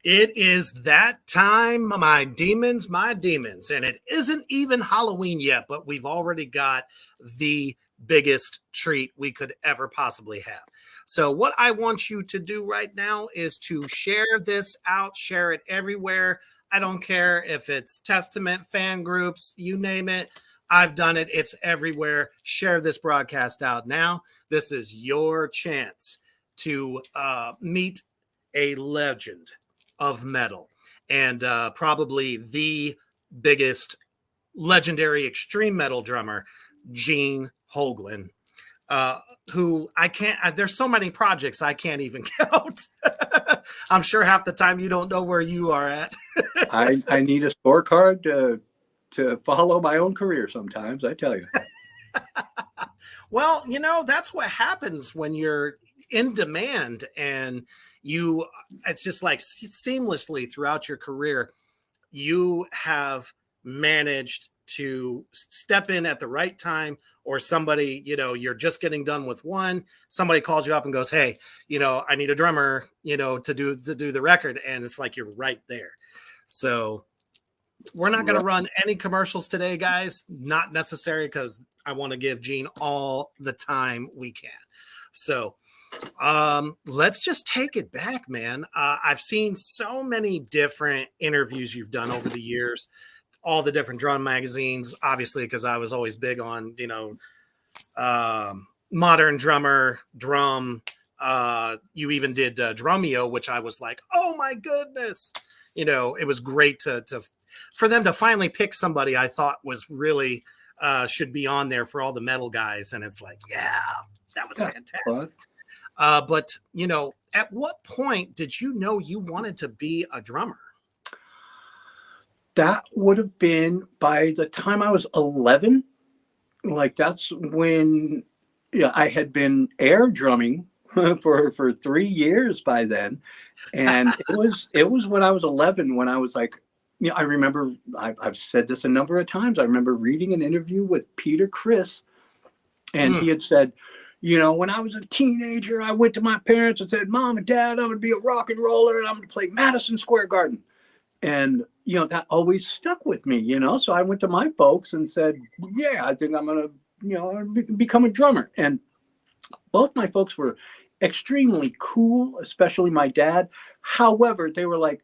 It is that time, my demons, and it isn't even Halloween yet, but we've already got the biggest treat we could ever possibly have. So what I want you to do right now is to share this out, share it everywhere. I don't care if it's Testament, fan groups, you name it. I've done it. It's everywhere. Share this broadcast out now. This is your chance to meet a legend of metal and probably the biggest legendary extreme metal drummer, Gene Hoglan, who I can't, there's so many projects I can't even count. I'm sure half the time you don't know where you are at. I need a scorecard to follow my own career sometimes, I tell you. Well, you know, that's what happens when you're in demand and it's just like seamlessly throughout your career, you have managed to step in at the right time, or somebody, you know, you're just getting done with one, somebody calls you up and goes, hey, you know, I need a drummer, you know, to do the record. And it's like, you're right there. So we're not going to run any commercials today, guys. Not necessary, because I want to give Gene all the time we can. So let's just take it back, man. I've seen so many different interviews you've done over the years, all the different drum magazines, obviously, because I was always big on, you know, Modern Drummer, Drum. You even did Drumeo, which I was like, oh my goodness. You know, it was great for them to finally pick somebody I thought was really should be on there for all the metal guys. And it's like, yeah, that was fantastic. But, you know, at what point did you know you wanted to be a drummer? That would have been by the time I was 11. Like, that's when I had been air drumming for 3 years by then. And it was when I was 11, when I was like, you know, I remember, I've said this a number of times. I remember reading an interview with Peter Criss, and he had said, you know, when I was a teenager, I went to my parents and said, Mom and Dad, I'm going to be a rock and roller and I'm going to play Madison Square Garden. And, you know, that always stuck with me, you know. So I went to my folks and said, yeah, I think I'm going to, you know, become a drummer. And both my folks were extremely cool, especially my dad. However, they were like,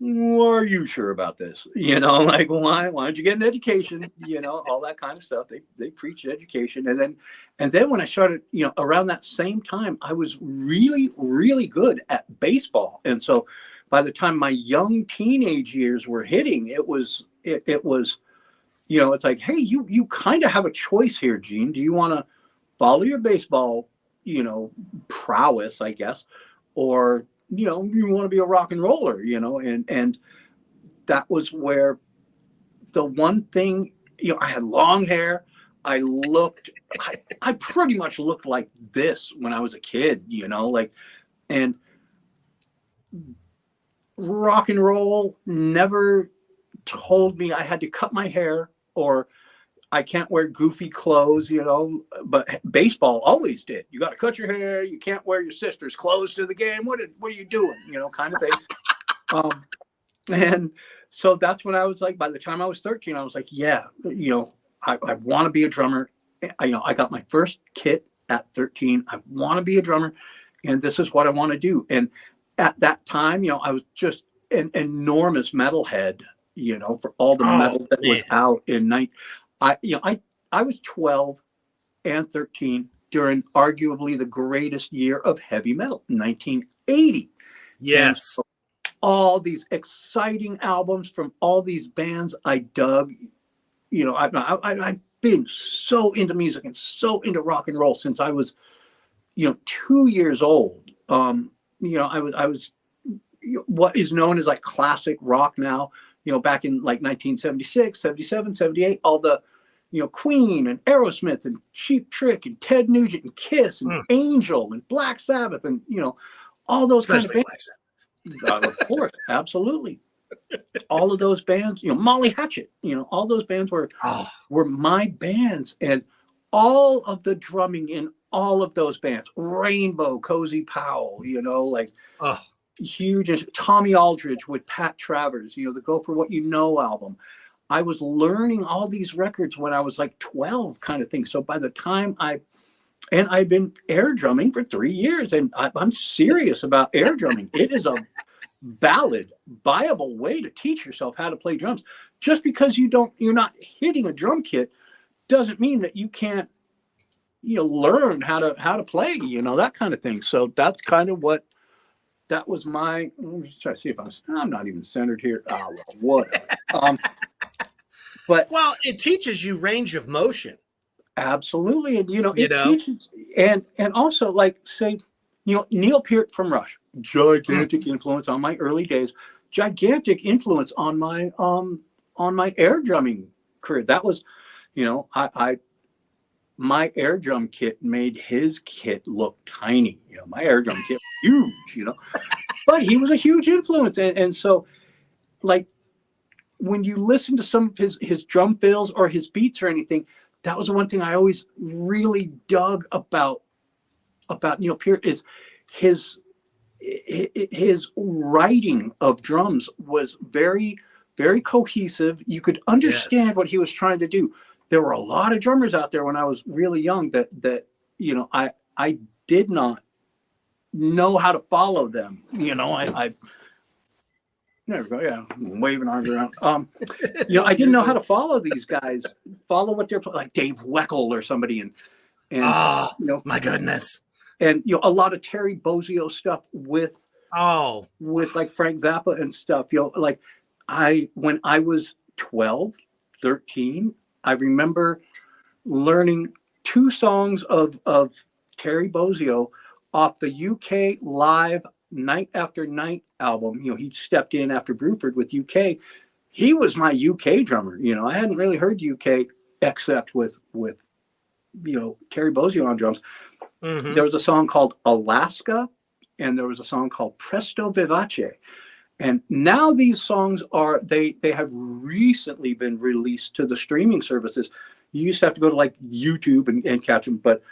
well, are you sure about this? You know, like, why don't you get an education? You know, all that kind of stuff. They preach education. And then when I started, you know, around that same time, I was really, really good at baseball. And so by the time my young teenage years were hitting, it was, you know, it's like, hey, you kind of have a choice here, Gene. Do you want to follow your baseball, you know, prowess, I guess, or, you know, you want to be a rock and roller, you know, and that was where the one thing, you know, I had long hair. I pretty much looked like this when I was a kid, you know, like, and rock and roll never told me I had to cut my hair or I can't wear goofy clothes, you know, but baseball always did. You got to cut your hair. You can't wear your sister's clothes to the game. What are you doing? You know, kind of thing. And so that's when I was like, by the time I was 13, I was like, yeah, you know, I want to be a drummer. You know, I got my first kit at 13. I want to be a drummer, and this is what I want to do. And at that time, you know, I was just an enormous metalhead, you know, for all the metal that was out in I was 12 and 13 during arguably the greatest year of heavy metal, 1980. And Yes. all these exciting albums from all these bands I dug. You know, I've been so into music and so into rock and roll since I was, 2 years old. I was what is known as like classic rock now, back in like 1976, 77, 78, all the, Queen and Aerosmith and Cheap Trick and Ted Nugent and Kiss and Angel and Black Sabbath and, all those kind of Especially bands. Black Sabbath. Of course, absolutely. All of those bands, Molly Hatchet, all those bands were my bands, and all of the drumming in all of those bands, Rainbow, Cozy Powell, like huge. Tommy Aldridge with Pat Travers, the Go For What You Know album. I was learning all these records when I was like 12 kind of thing. So by the time I've been air drumming for 3 years, and I'm serious about air drumming. It is a valid, viable way to teach yourself how to play drums. Just because you're not hitting a drum kit doesn't mean that you can't, learn how to play, that kind of thing. So that's kind of what that was my. Let me try to see if I'm not even centered here. Oh, well, whatever. But it teaches you range of motion. Absolutely, and teaches, and also like say, Neil Peart from Rush, gigantic influence on my early days, gigantic influence on my air drumming career. That was, my air drum kit made his kit look tiny. My air drum kit was huge, but he was a huge influence, and so like when you listen to some of his drum fills or his beats or anything, that was the one thing I always really dug about Neil Peart is his writing of drums was very, very cohesive. You could understand what he was trying to do. There were a lot of drummers out there when I was really young that I did not know how to follow them. I there we go. Yeah, I'm waving arms around. I didn't know how to follow these guys, follow what they're like Dave Weckl or somebody, and my goodness, and a lot of Terry Bozzio stuff with like Frank Zappa and stuff. Like when I was 12, 13, I remember learning 2 songs of Terry Bozzio off the UK live Night After Night album. He stepped in after Bruford with UK. He was my UK drummer. I hadn't really heard UK except with Terry Bozzio on drums. Mm-hmm. There was a song called Alaska, and there was a song called Presto Vivace. And now these songs they have recently been released to the streaming services. You used to have to go to like YouTube and catch them, but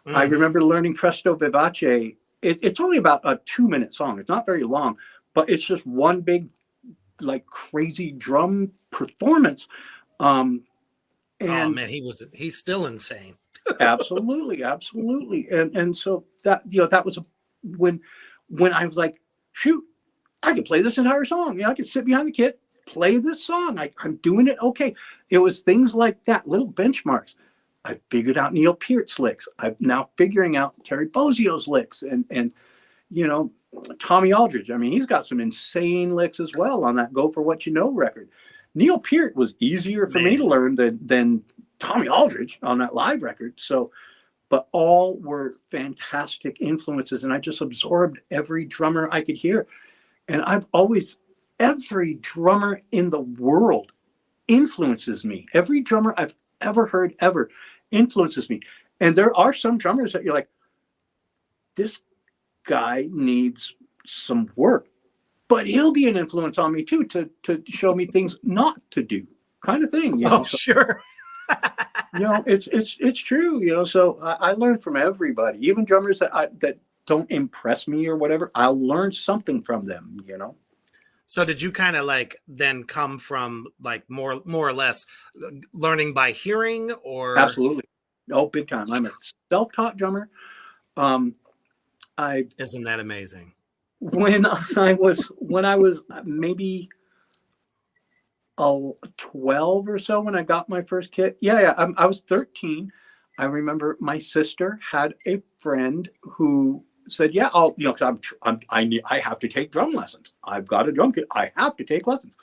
I remember learning Presto Vivace. It's only about a 2-minute song. It's not very long, but it's just one big, like crazy drum performance. And man, he's still insane. absolutely. And so that, that was when I was like, shoot, I could play this entire song. I could sit behind the kit, play this song. I'm doing it. Okay. It was things like that, little benchmarks. I figured out Neil Peart's licks. I'm now figuring out Terry Bozzio's licks and Tommy Aldridge. I mean, he's got some insane licks as well on that Go For What You Know record. Neil Peart was easier for me to learn than Tommy Aldridge on that live record. So, but all were fantastic influences, and I just absorbed every drummer I could hear. And every drummer in the world influences me. Every drummer I've ever heard ever influences me. And there are some drummers that you're like, this guy needs some work, but he'll be an influence on me too, to show me things not to do, kind of thing. Sure. It's true. So I learn from everybody, even drummers that don't impress me or whatever. I'll learn something from them. So did you kind of like then come from like more or less learning by hearing or? Absolutely. Oh, big time. I'm a self-taught drummer. Isn't that amazing? When I was maybe 12 or so when I got my first kit. I was 13. I remember my sister had a friend who said, yeah, I'll, because I have to take drum lessons. I've got a drum kit. I have to take lessons.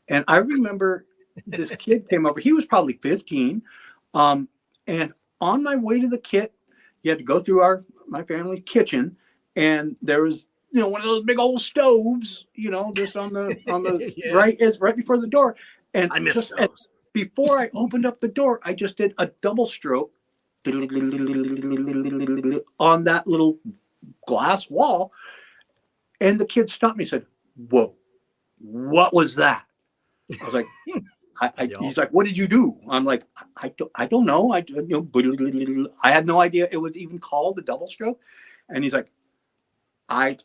And I remember this kid came over. He was probably 15. And on my way to the kit, you had to go through my family kitchen, and there was, one of those big old stoves, just on the Yeah, right before the door. And I miss just those. before I opened up the door, I just did a double stroke on that little glass wall. And the kid stopped me and said, "Whoa, what was that?" I was like, he's like, "What did you do?" I'm like, I don't know. I had no idea it was even called a double stroke. And he's like, I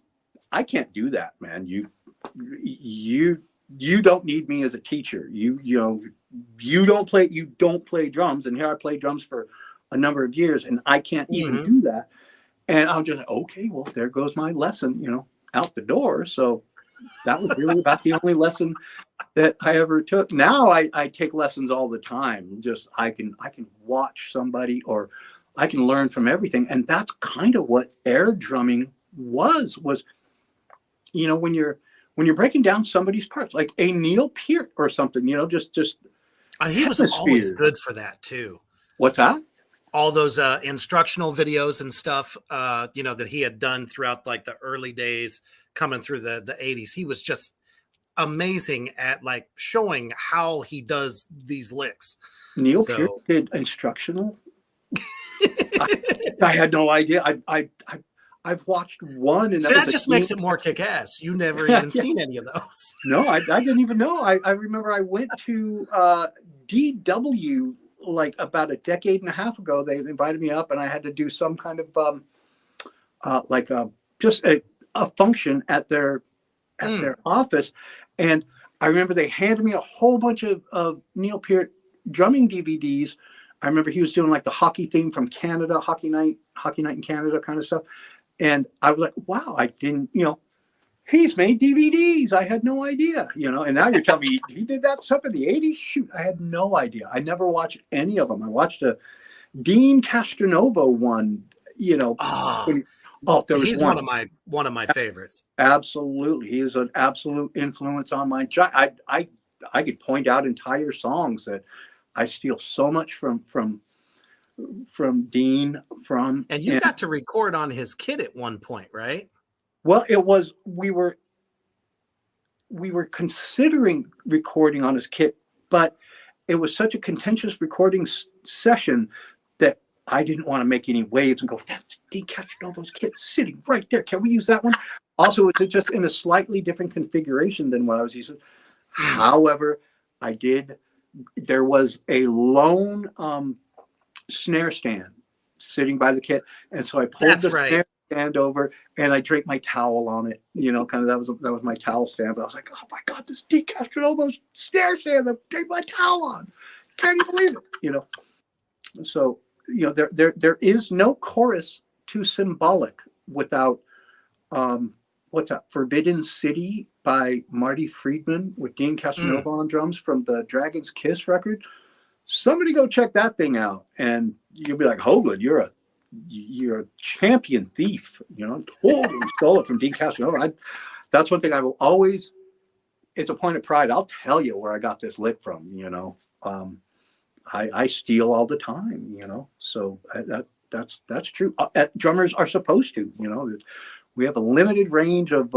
can't do that, man. You don't need me as a teacher. You don't play drums. And here I played drums for a number of years, and I can't even do that. And I was just like, okay, well, there goes my lesson, out the door. So that was really about the only lesson that I ever took. Now I take lessons all the time. Just I can watch somebody, or I can learn from everything. And that's kind of what air drumming was when you're breaking down somebody's parts, like a Neil Peart or something, just He was always good for that too. What's that? All those instructional videos and stuff, that he had done throughout like the early days coming through the 80s. He was just amazing at like showing how he does these licks. Neil Peart did instructional. I had no idea. I've watched one, and that just makes it more kick-ass. You never even seen any of those. No, I didn't even know. I remember I went to DW like about a decade and a half ago. They invited me up, and I had to do some kind of just a function at their office. And I remember they handed me a whole bunch of Neil Peart drumming DVDs. I remember he was doing like the hockey theme from Canada, hockey night in Canada kind of stuff. And I was like, wow, I didn't, he's made DVDs. I had no idea, and now you're telling me he did that stuff in the 80s? Shoot, I had no idea. I never watched any of them. I watched a Dean Castronova one, He's one of my favorites. Absolutely. He is an absolute influence on my I could point out entire songs that I steal so much from Dean and you got to record on his kit at one point, right? Well, we were considering recording on his kit, but it was such a contentious recording session that I didn't want to make any waves and go, that's Dean Castronovo's kit sitting right there. Can we use that one? Also, it's just in a slightly different configuration than what I was using. However, there was a lone snare stand sitting by the kit, and so I pulled snare stand over and I draped my towel on it. Kind of that was my towel stand. But I was like, oh my god, this Dean Castronovo's snare stand! I draped my towel on. Can't you believe it? So there is no chorus to Symbolic without what's that? Forbidden City by Marty Friedman with Dean Castronova on drums from the Dragon's Kiss record. Somebody go check that thing out, and you'll be like, Hoglan, you're a champion thief. Totally stole it from Dean Castronova. That's one thing I will always. It's a point of pride. I'll tell you where I got this lick from. I steal all the time. So that's true. Drummers are supposed to. We have a limited range of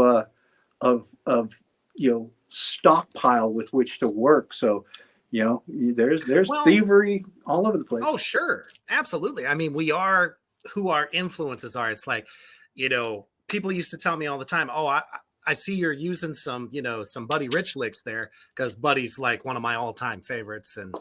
stockpile with which to work. So. There's thievery all over the place. Oh, sure. Absolutely. I mean, we are who our influences are. It's like, people used to tell me all the time, oh, I see you're using some Buddy Rich licks there, because Buddy's like one of my all-time favorites. And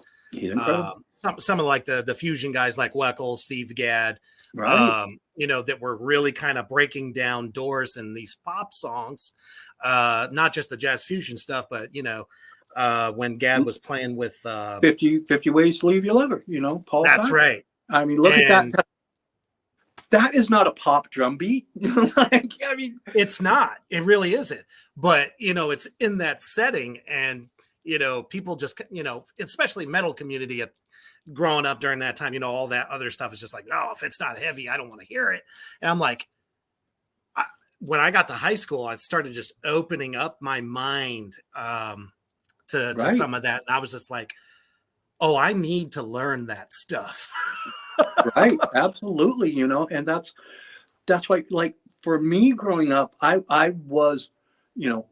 some of like the fusion guys like Weckl, Steve Gadd, right. That were really kind of breaking down doors in these pop songs, not just the jazz fusion stuff, but, when Gadd was playing with 50 Ways to Leave Your Lover, Paul. That's Simon. right. I mean, look at that. That is not a pop drum beat. It's not. It really isn't. But it's in that setting, and people just especially metal community growing up during that time. All that other stuff is just like, no, if it's not heavy, I don't want to hear it. And I'm like, when I got to high school, I started just opening up my mind to Right. some of that. And I was just like, oh, I need to learn that stuff. Right. Absolutely. And that's why, like, for me growing up, I was,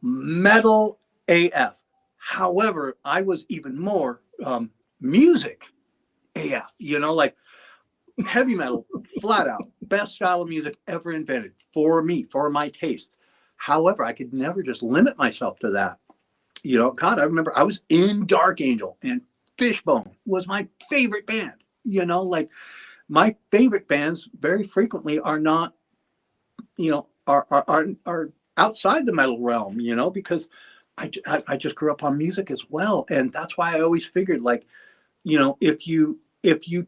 metal AF. However, I was even more music AF, like heavy metal, flat out, best style of music ever invented for me, for my taste. However, I could never just limit myself to that. God, I remember I was in Dark Angel, and Fishbone was my favorite band. Like, my favorite bands very frequently are not, are outside the metal realm, because I just grew up on music as well. And that's why I always figured, like, if you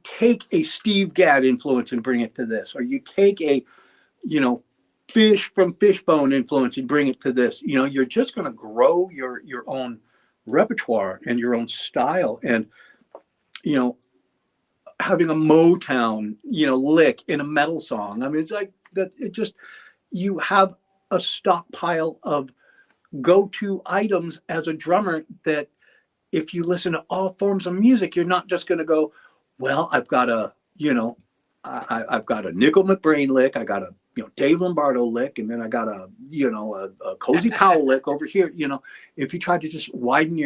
take a Steve Gadd influence and bring it to this, or you take a, Fish from Fishbone influence and bring it to this, you're just going to grow your own repertoire and your own style. And, having a Motown, lick in a metal song. I mean, it's like that. It just, you have a stockpile of go-to items as a drummer that if you listen to all forms of music, you're not just going to go, well, I've got a, I've got a Nickel McBrain lick. I got a, Dave Lombardo lick. And then I got a, a Cozy Powell lick over here. If you try to just widen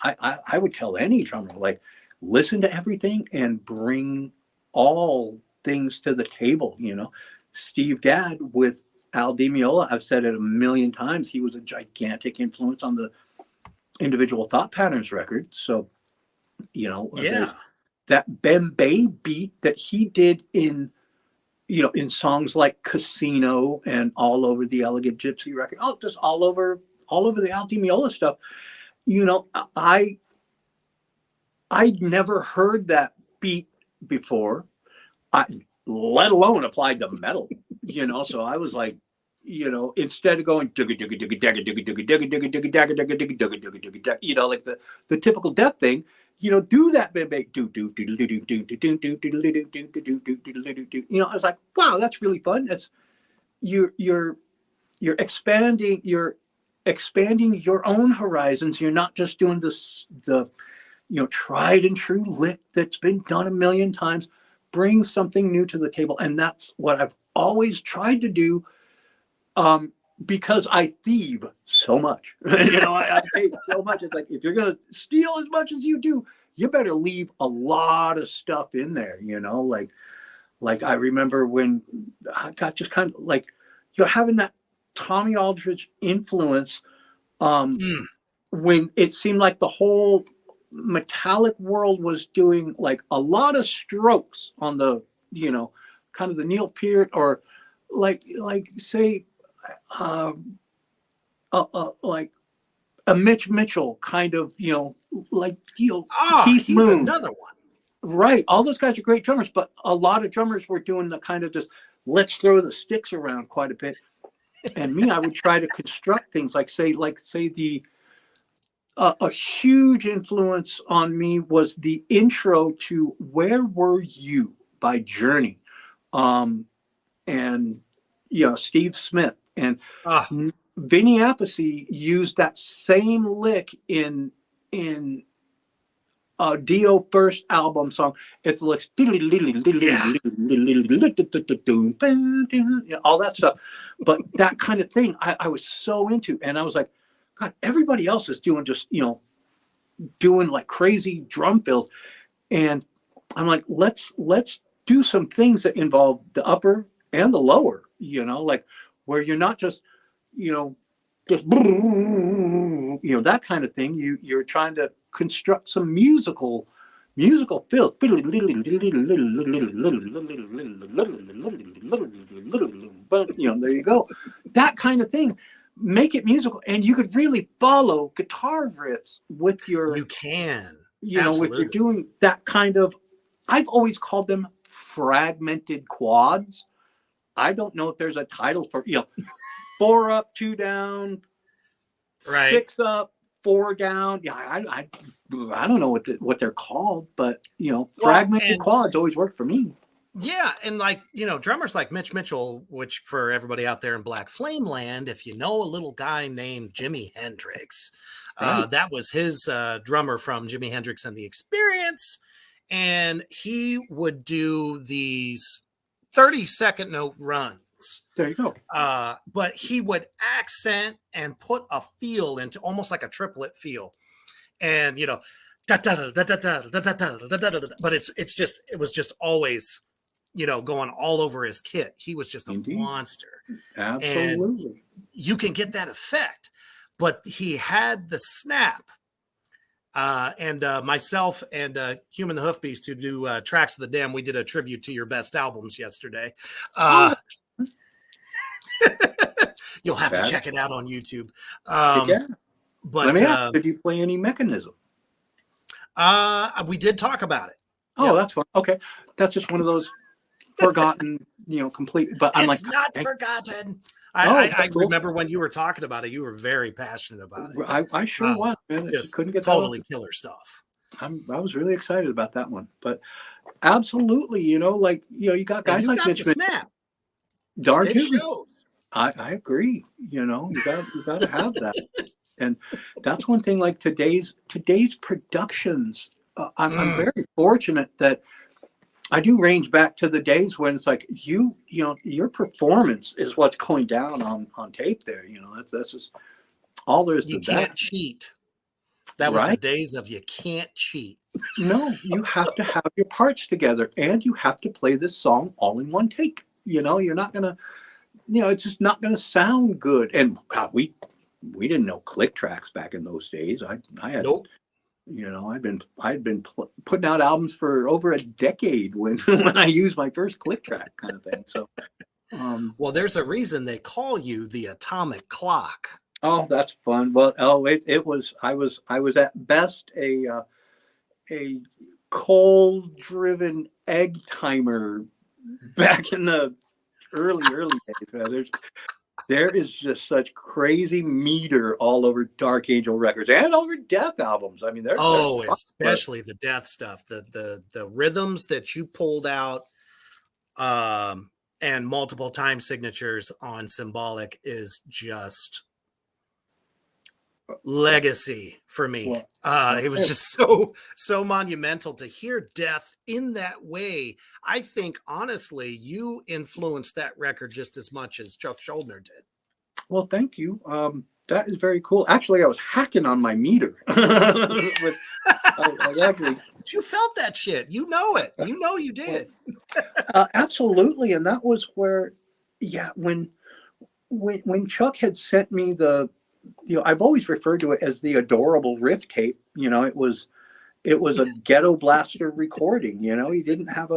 I would tell any drummer, like, listen to everything and bring all things to the table. Steve Gadd with Al Di Meola, I've said it a million times, he was a gigantic influence on the Individual Thought Patterns record. So, there's that Bembe beat that he did in songs like Casino and All Over the Elegant Gypsy record. Oh, just all over the Al Di Meola stuff. I'd never heard that beat before, let alone applied to metal, so I was like, instead of going like the typical Death thing, do that I was like, wow, that's really fun. That's you're expanding your own horizons. You're not just doing the tried and true lick that's been done a million times. Bring something new to the table. And that's what I've always tried to do, because I thieve so much. I hate so much. It's like, if you're going to steal as much as you do, you better leave a lot of stuff in there, like I remember when I got just kind of like, having that Tommy Aldridge influence, when it seemed like the whole metallic world was doing like a lot of strokes on the, kind of the Neil Peart, or like say, like a Mitch Mitchell kind of, like, Keith He's Moon. another one. Right. All those guys are great drummers, but a lot of drummers were doing the kind of just, let's throw the sticks around quite a bit. And me, I would try to construct things like say the, a huge influence on me was the intro to Where Were You by Journey. And, Steve Smith and Vinny Appice used that same lick in a Dio first album song. It's like all that stuff. But that kind of thing I was so into. And I was like, God, everybody else is doing just, doing like crazy drum fills. And I'm like, let's do some things that involve the upper and the lower, like where you're not just, just, that kind of thing. You're trying to construct some musical fills. But, there you go. That kind of thing. Make it musical, and you could really follow guitar riffs with your. You can, with you're doing that kind of. I've always called them fragmented quads. I don't know if there's a title for 4 up, 2 down, right. 6 up, 4 down. Yeah, I don't know what they're called, but fragmented quads always work for me. Yeah, and like, drummers like Mitch Mitchell, which for everybody out there in Black Flame Land, if you know a little guy named Jimi Hendrix, Right. that was his drummer from Jimi Hendrix and the Experience. And he would do these 30-second note runs. There you go. But he would accent and put a feel into almost like a triplet feel. And, but it was just always going all over his kit. He was just a Indeed. monster. And Absolutely. you can get that effect, but he had the snap. And myself and Human the Hoof Beast, who do Tracks of the Dam, we did a tribute to your best albums yesterday. You'll have to check it out on YouTube. But let me ask, did you play any Mechanism? We did talk about it. Oh, that's fun. Okay, that's just one of those forgotten, complete. But I'm it's not forgotten. I remember when you were talking about it, you were very passionate about it. I sure was, man. Just couldn't get totally killer stuff. I was really excited about that one, but absolutely, you got guys like Mitch. Snap. Darn it tootin'. shows. I agree. You got to have that, and that's one thing. Like today's productions, I'm very fortunate that I do range back to the days when it's like your performance is what's going down on tape. There, that's just all there is to that. You can't cheat. That was the days of you can't cheat. No, you have to have your parts together, and you have to play this song all in one take. You're not gonna. It's just not going to sound good. And God, we didn't know click tracks back in those days. I had, nope. I'd been putting out albums for over a decade when I used my first click track kind of thing. So, well, there's a reason they call you the atomic clock. Oh, that's fun. Well, it was. I was at best a coal-driven egg timer back in the early days. There is just such crazy meter all over Dark Angel records and over Death albums. I mean, especially the Death stuff, the rhythms that you pulled out, and multiple time signatures on Symbolic is just legacy for me. It was just so monumental to hear Death in that way. I think honestly you influenced that record just as much as Chuck Schuldiner did. Well, thank you. That is very cool. Actually, I was hacking on my meter. You felt that shit. You know it. You did. Absolutely. And that was where, when Chuck had sent me the, I've always referred to it as the adorable riff tape. It was a Ghetto Blaster recording. He didn't have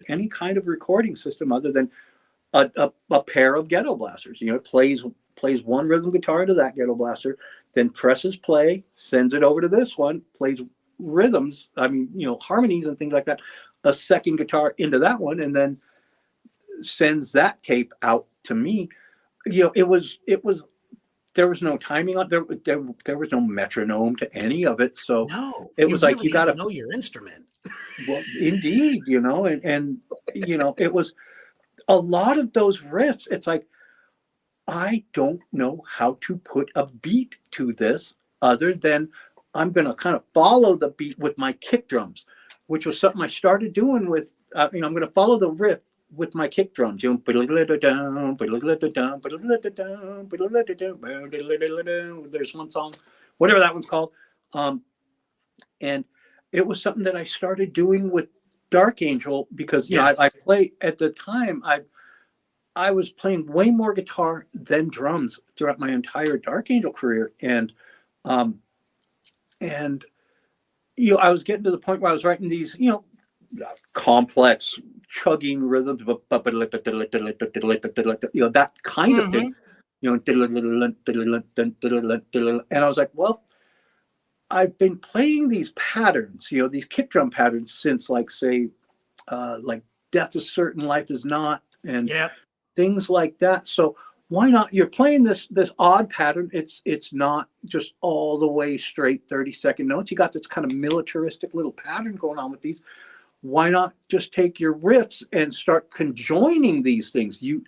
any kind of recording system other than a pair of Ghetto Blasters. It plays one rhythm guitar to that Ghetto Blaster, then presses play, sends it over to this one, plays rhythms. Harmonies and things like that. A second guitar into that one, and then sends that tape out to me. It was. There was no timing on there. There was no metronome to any of it. So it was like, you got to know your instrument. Well, indeed, and it was a lot of those riffs. It's like, I don't know how to put a beat to this other than I'm going to kind of follow the beat with my kick drums, which was something I started doing with, I'm going to follow the riff with my kick drums. There's one song, whatever that one's called. And it was something that I started doing with Dark Angel because, I play at the time, I was playing way more guitar than drums throughout my entire Dark Angel career. And I was getting to the point where I was writing these, complex chugging rhythms, that kind of thing, and I was like, well, I've been playing these patterns, these kick drum patterns since like Death is Certain, Life is Not, and things like that. So why not? You're playing this odd pattern. It's not just all the way straight 30-second notes. You got this kind of militaristic little pattern going on with these. why not just take your riffs and start conjoining these things? You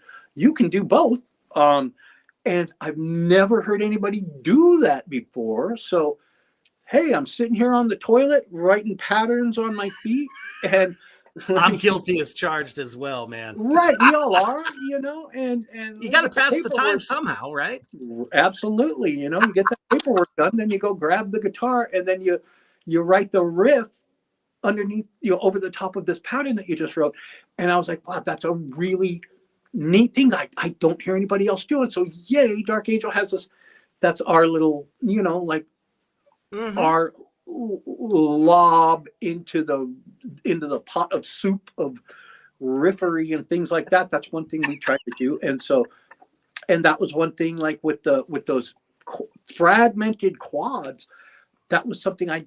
can do both. And I've never heard anybody do that before. So, hey, I'm sitting here on the toilet writing patterns on my feet, and I'm guilty as charged as well, man. right, we all are, and You we got to get the pass the time paperwork. somehow, right? Absolutely, you get that paperwork done, then you go grab the guitar, and then you write the riff underneath, over the top of this pattern that you just wrote. And I was like, wow, that's a really neat thing I don't hear anybody else doing. So yay, Dark Angel has this. That's our little, like our lob into the pot of soup of riffery and things like that. That's one thing we try to do. And that was one thing, like with those fragmented quads, that was something I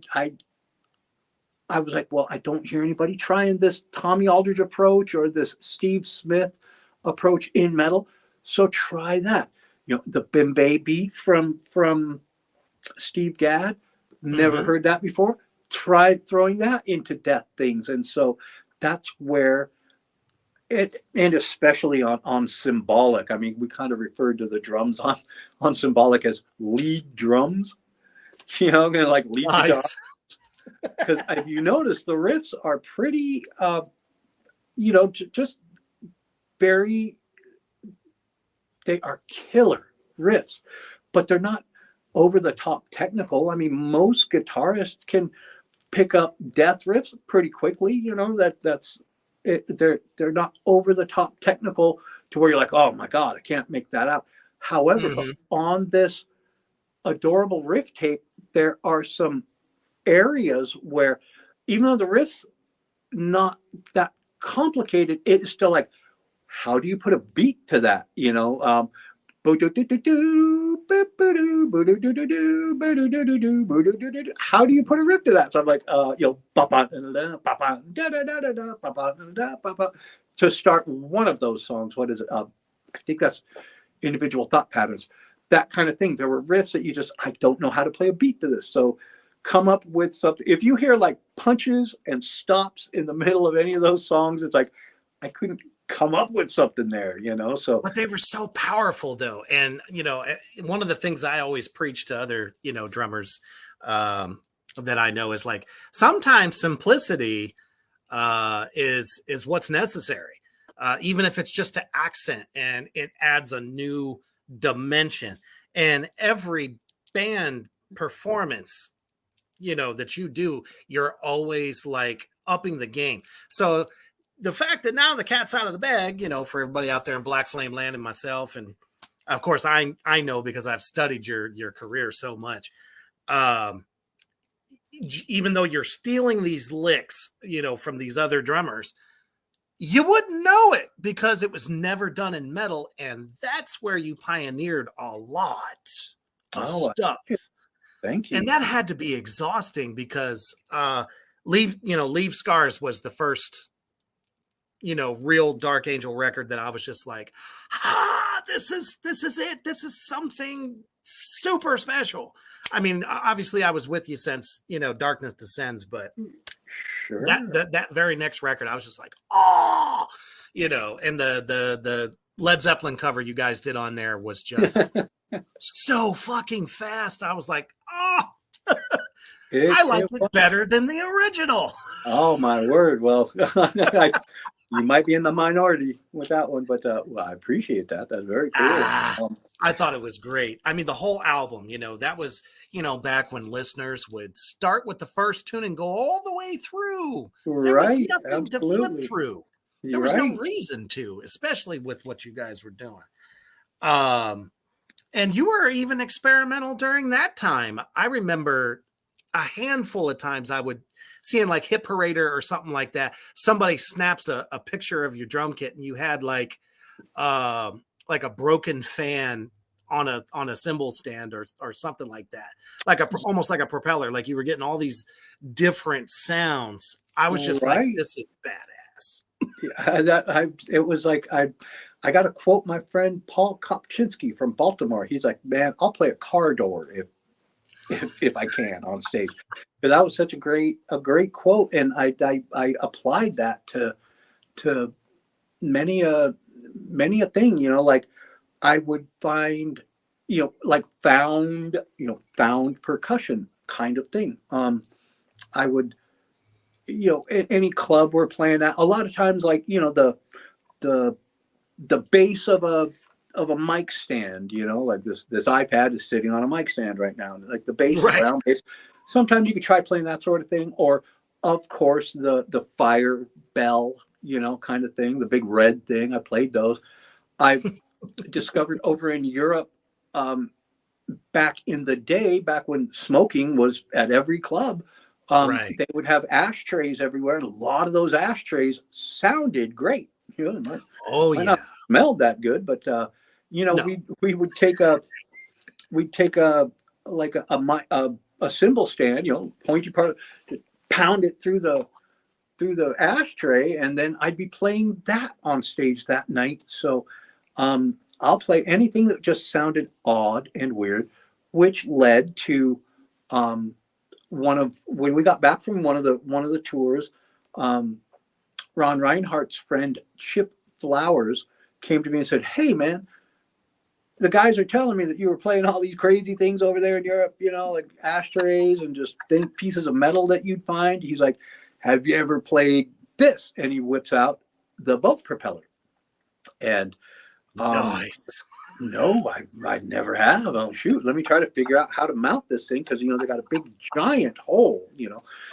was like, well, I don't hear anybody trying this Tommy Aldridge approach or this Steve Smith approach in metal. So try that. The Bimbe beat from Steve Gadd, never heard that before. Try throwing that into Death things. And so that's where and especially on Symbolic. I mean, we kind of referred to the drums on Symbolic as lead drums, like lead guitar. Nice. Because if you notice, the riffs are pretty, just very, they are killer riffs, but they're not over the top technical. I mean, most guitarists can pick up Death riffs pretty quickly. That's it. They're not over the top technical to where you're like, oh my God, I can't make that out. However, on this adorable riff tape, there are some areas where, even though the riff's not that complicated, it's still like, how do you put a beat to that? How do you put a riff to that? So I'm like, to start one of those songs. What is it? I think that's Individual Thought Patterns. That kind of thing. There were riffs that I don't know how to play a beat to this. So come up with something. If you hear like punches and stops in the middle of any of those songs, it's like, I couldn't come up with something there, so. But they were so powerful though. And, one of the things I always preach to other, drummers that I know is like, sometimes simplicity is what's necessary. Even if it's just an accent and it adds a new dimension. And every band performance, that you do, you're always like upping the game. So the fact that now the cat's out of the bag, for everybody out there in Black Flame Land and myself, and of course I know because I've studied your career so much. Even though you're stealing these licks, from these other drummers, you wouldn't know it because it was never done in metal. And that's where you pioneered a lot of stuff. Thank you. And that had to be exhausting because Leave Scars was the first, real Dark Angel record that I was just like, this is it. This is something super special. I mean, obviously I was with you since, Darkness Descends, but sure. that very next record, I was just like, oh, and the Led Zeppelin cover you guys did on there was just so fucking fast. I was like, oh, I like it better than the original. Oh my word. Well, you might be in the minority with that one, but I appreciate that. That's very cool. I thought it was great. I mean, the whole album, that was, back when listeners would start with the first tune and go all the way through. There was nothing to flip through. There was no reason to, especially with what you guys were doing. And you were even experimental during that time. I remember a handful of times I would see in like Hit Parader or something like that. Somebody snaps a picture of your drum kit and you had like a broken fan on a cymbal stand or something like that. Like almost like a propeller. Like you were getting all these different sounds. I was just like, this is badass. It was like, I got to quote my friend Paul Kopczynski from Baltimore. He's like, man, I'll play a car door if I can on stage. But that was such a great quote, and I applied that to many a thing. Like I would find, like found percussion kind of thing. I would, any club we're playing at, a lot of times, like, the the base of a mic stand, like this iPad is sitting on a mic stand right now, like the base, the Right. round base. Sometimes you could try playing that sort of thing, or of course the fire bell, kind of thing, the big red thing. I played those. I discovered over in Europe, back in the day, back when smoking was at every club, Right. they would have ashtrays everywhere, and a lot of those ashtrays sounded great. Oh Might not yeah. smell that good, but No. we would take a like a cymbal stand, pointy part, to pound it through the ashtray, and then I'd be playing that on stage that night. So I'll play anything that just sounded odd and weird, which led to when we got back from one of the tours. Ron Reinhardt's friend Chip Flowers came to me and said, "Hey, man, the guys are telling me that you were playing all these crazy things over there in Europe, like ashtrays and just pieces of metal that you'd find." He's like, "Have you ever played this?" And he whips out the boat propeller. And Nice. no, I never have. Oh, shoot. Let me try to figure out how to mount this thing, because, they got a big giant hole,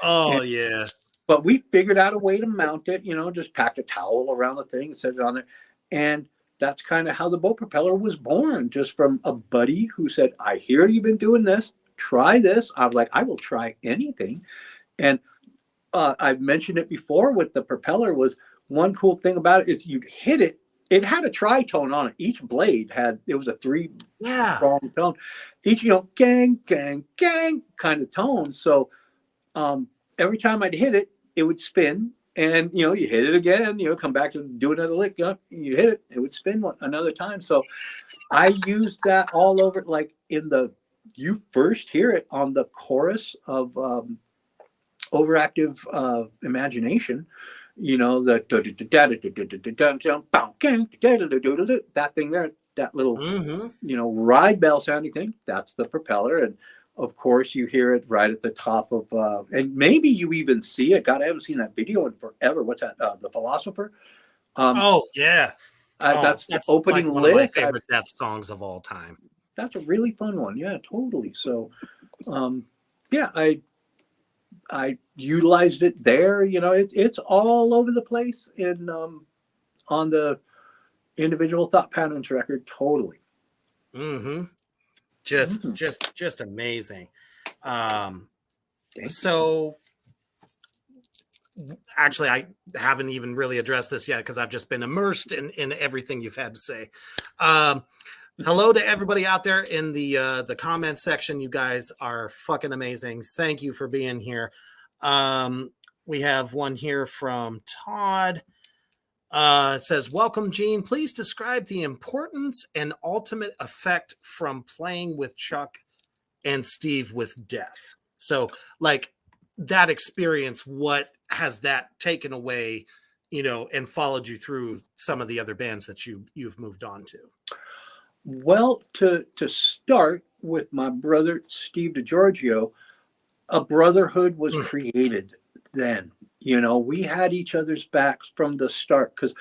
Oh And yeah. But we figured out a way to mount it, just packed a towel around the thing and set it on there. And that's kind of how the boat propeller was born, just from a buddy who said, "I hear you've been doing this. Try this." I was like, "I will try anything." And I've mentioned it before with the propeller. Was one cool thing about it is you'd hit it. It had a tritone on it. Each blade it was a 3-prong Yeah. tone. Each, gang, gang, gang kind of tone. So every time I'd hit it, it would spin, and you hit it again, come back to do another lick, you hit it, it would spin another time. So I used that all over, like you first hear it on the chorus of Overactive Imagination, that thing there, that little Mm-hmm. ride bell sounding thing. That's the propeller. And of course you hear it right at the top of and maybe you even see it. God, I haven't seen that video in forever. What's that? The Philosopher. um Oh yeah. Oh, that's the that's like opening one of my lick. favorite death songs of all time. That's a really fun one. Yeah, totally. So yeah, I utilized it there. It's all over the place in on the Individual Thought Patterns record. Totally. Mm-hmm. Mhm. Just amazing. Um, Thank you. so actually, I haven't even really addressed this yet because I've just been immersed in everything you've had to say. Um, hello to everybody out there in the comment section. You guys are fucking amazing. Thank you for being here. We have one here from Todd. It says, "Welcome, Gene. Please describe the importance and ultimate effect from playing with Chuck and Steve with Death." So, like, that experience, what has that taken away, and followed you through some of the other bands that you've moved on to? Well, to start with my brother Steve DiGiorgio, a brotherhood was Mm, created then. We had each other's backs from the start, because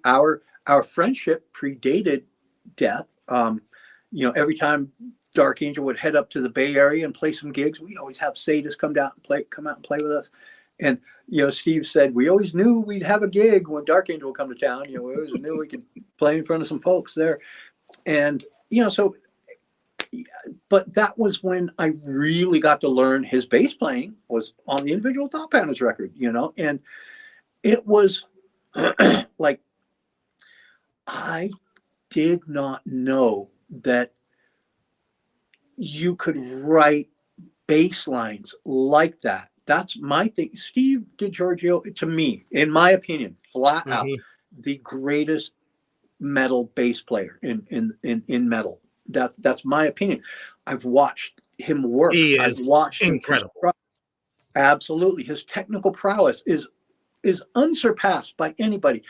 our friendship predated Death. Every time Dark Angel would head up to the Bay Area and play some gigs, we'd always have Sadis come out and play with us. And Steve said we always knew we'd have a gig when Dark Angel would come to town. We always knew we could play in front of some folks there. And so, but that was when I really got to learn his bass playing, was on the Individual Thought Patterns record. And it was like, I did not know that you could write bass lines like that. That's my thing. Steve DiGiorgio, to me, in my opinion, flat out, mhm. the greatest metal bass player in metal. That's my opinion. I've watched him work. He I've is watched him incredible. construct. Absolutely. His technical prowess is unsurpassed by anybody.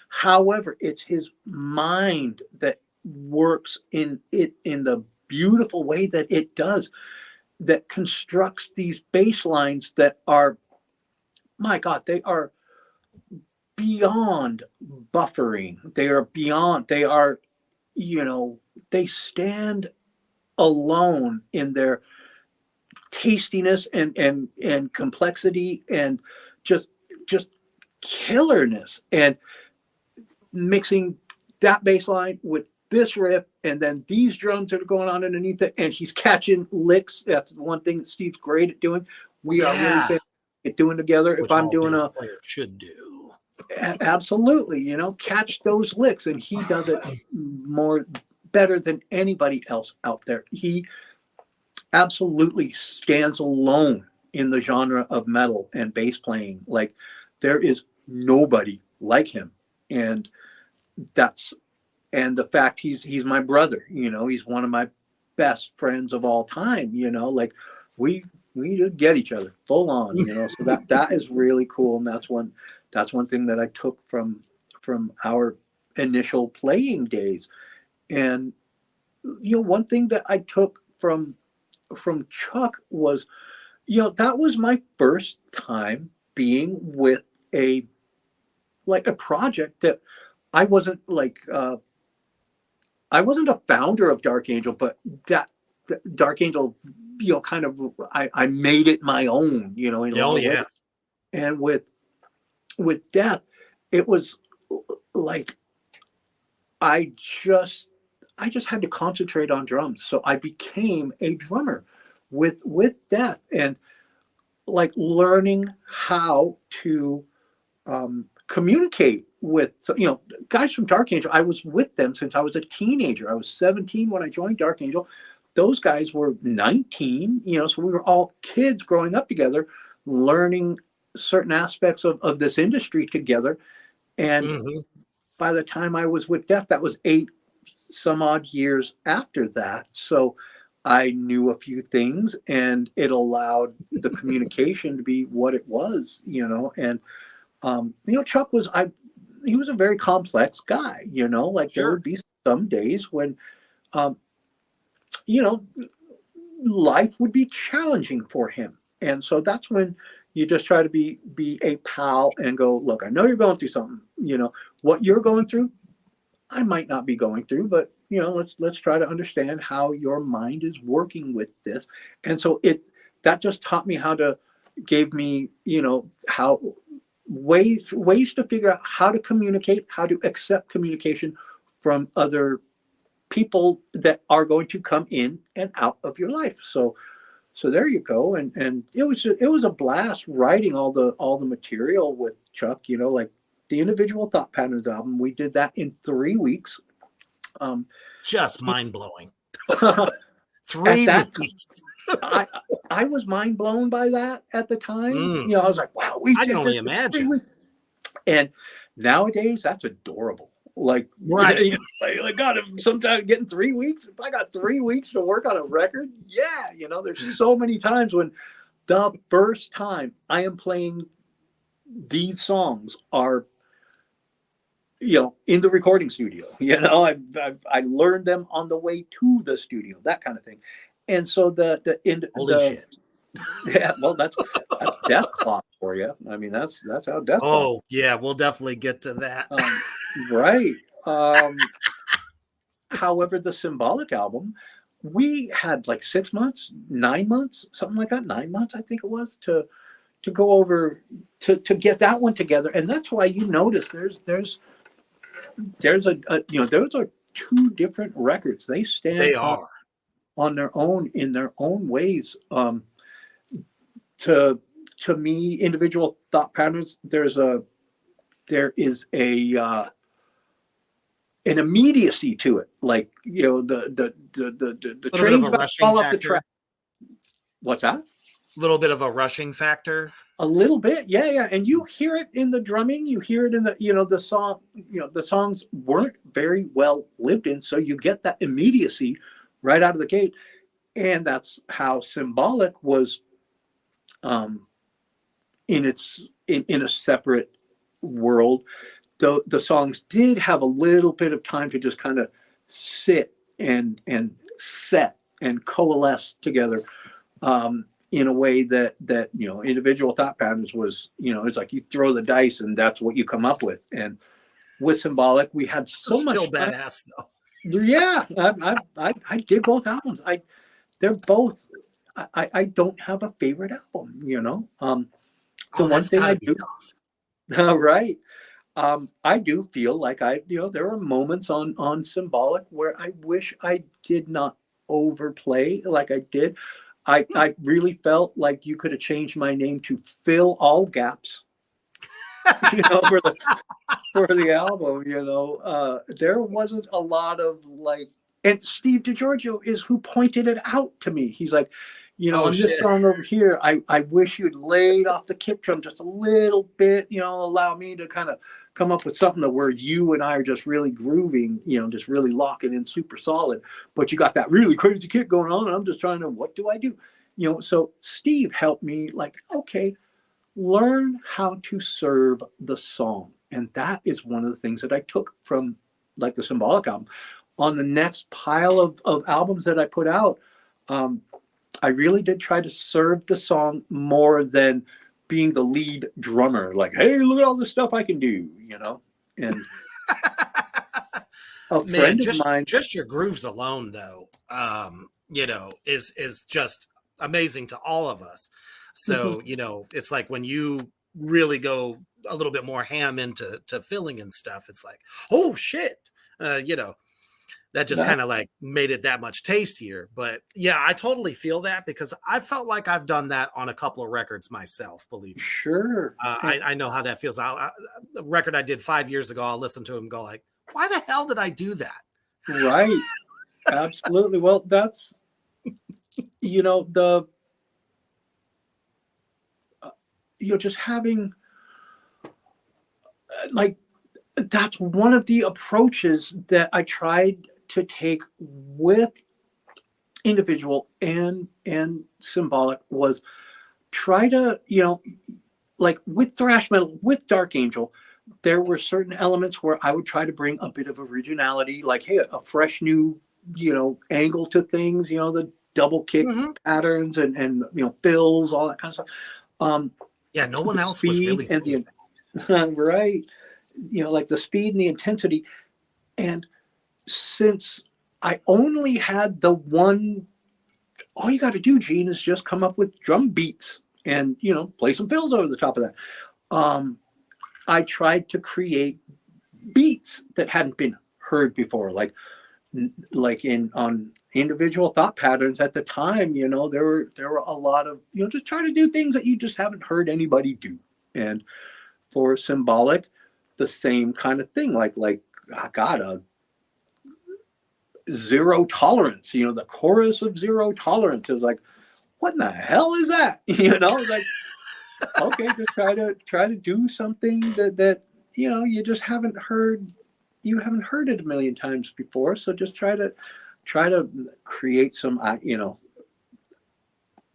However, it's his mind that works in the beautiful way that it does, that constructs these bass lines that are, my God, they are beyond buffering. They are beyond, they are, they stand alone in their tastiness and complexity and just just killerness, and mixing that bass line with this riff and then these drums that are going on underneath it, and he's catching licks. That's the one thing that Steve's great at doing. We are really Yeah. fantastic at doing together. If Which I'm all doing bass a players should do. absolutely, catch those licks, and he does it more better than anybody else out there. He absolutely stands alone in the genre of metal and bass playing. Like, there is nobody like him. And that's, and the fact he's my brother, he's one of my best friends of all time, like we just get each other full on, so that is really cool. And that's one thing that I took from our initial playing days. And one thing that I took from Chuck was, that was my first time being with a project that I wasn't I wasn't a founder of Dark Angel, but that Dark Angel, kind of, I made it my own, in a lot of ways. And with Death, it was like I just had to concentrate on drums. So I became a drummer with Death, and like learning how to communicate with, guys from Dark Angel. I was with them since I was a teenager. I was 17 when I joined Dark Angel. Those guys were 19, so we were all kids growing up together, learning certain aspects of this industry together. And by the time I was with Death, that was 8 some odd years after that. So I knew a few things, and it allowed the communication to be what it was, and Chuck was, he was a very complex guy, like there would be some days when, life would be challenging for him. And so that's when you just try to be a pal and go, look, I know you're going through something, what you're going through, I might not be going through, but let's try to understand how your mind is working with this. And so that just taught me gave me, how ways to figure out how to communicate, how to accept communication from other people that are going to come in and out of your life. So there you go. And it was a blast writing all the material with Chuck, like the Individual Thought Patterns album. We did that in 3 weeks. Just mind-blowing. 3 weeks. I was mind blown by that at the time. I was like, wow, I can only imagine. And nowadays, that's adorable. Like, right. God, sometimes getting 3 weeks, if I got 3 weeks to work on a record, yeah, there's so many times when the first time I am playing these songs are, in the recording studio. I learned them on the way to the studio, that kind of thing. And so holy shit. Yeah, well, that's DethKlok for you. I mean, that's how DethKlok. Oh yeah, we'll definitely get to that. Right. However, the Symbolic album, we had like 6 months, 9 months, something like that. 9 months, I think it was, to go over to get that one together. And that's why you notice there's those are 2 different records. They stand on their own, in their own ways. To me, Individual Thought Patterns, there is an immediacy to it, like the train fall off the track. What's that? A little bit of a rushing factor. A little bit, yeah, and you hear it in the drumming. You hear it in the song. The songs weren't very well lived in, so you get that immediacy right out of the gate. and that's how Symbolic was, um, in a separate world. The songs did have a little bit of time to just kind of sit and set and coalesce together, in a way that individual thought patterns was, it's like you throw the dice and that's what you come up with. And with Symbolic, we had so Still much time. badass though. Yeah, I did both albums. They're both. I don't have a favorite album. The Oh, one that's thing got I to be do, tough. right. I do feel like there are moments on Symbolic where I wish I did not overplay like I did. I really felt like you could have changed my name to fill all gaps, for the album. There wasn't a lot of like, and Steve DiGiorgio is who pointed it out to me. He's like, Oh on this shit. song over here, I wish you'd laid off the kick drum just a little bit, allow me to kind of come up with something that where you and I are just really grooving, just really locking in super solid. But you got that really crazy kick going on, and I'm just trying to, what do I do? So Steve helped me, like, okay, learn how to serve the song. And that is one of the things that I took from like the Symbolic album. On the next pile of albums that I put out, I really did try to serve the song more than being the lead drummer. Like, hey, look at all this stuff I can do. And a Man, friend of mine, just your grooves alone though, is just amazing to all of us. So, it's like when you really go a little bit more ham into filling and stuff, it's like, oh shit. That just that, kind of like made it that much tastier. But yeah, I totally feel that because I felt like I've done that on a couple of records myself, believe me. sure. I know how that feels. The record I did 5 years ago, I'll listen to him and go like, why the hell did I do that? Right. Absolutely. Well, that's, the, just having, like, that's one of the approaches that I tried to take with individual and Symbolic, was try to, like with thrash metal, with Dark Angel, there were certain elements where I would try to bring a bit of originality, like, hey, a fresh new, angle to things, the double kick Mm-hmm. patterns and fills, all that kind of stuff. Yeah, no one The else was speed really and doing the right, like the speed and the intensity. And since I only had the one, all you got to do, Gene, is just come up with drum beats and play some fills over the top of that. I tried to create beats that hadn't been heard before, like in on individual thought patterns at the time. There were a lot of, just try to do things that you just haven't heard anybody do. And for Symbolic, the same kind of thing, like God, Zero Tolerance, the chorus of Zero Tolerance is like, what in the hell is that? Like, okay, just try to do something that you just haven't heard. You haven't heard it a million times before, so just try to create some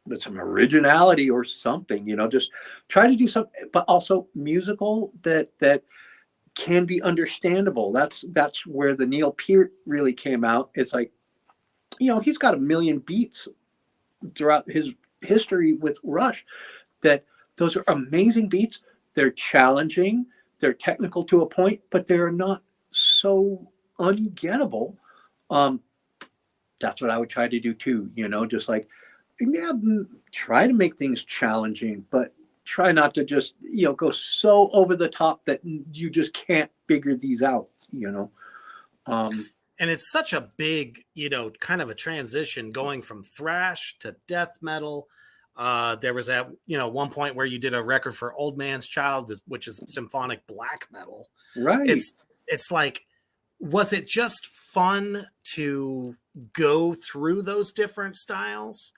with some originality or something. Just try to do something, but also musical that can be understandable. That's where the Neil Peart really came out. It's like, he's got a million beats throughout his history with Rush, that those are amazing beats. They're challenging, they're technical to a point, but they're not so ungettable. That's what I would try to do too, just like, yeah, try to make things challenging, but try not to just, go so over the top that you just can't figure these out. And it's such a big, kind of a transition going from thrash to death metal. There was at one point where you did a record for Old Man's Child, which is symphonic black metal. Right. It's like, was it just fun to go through those different styles?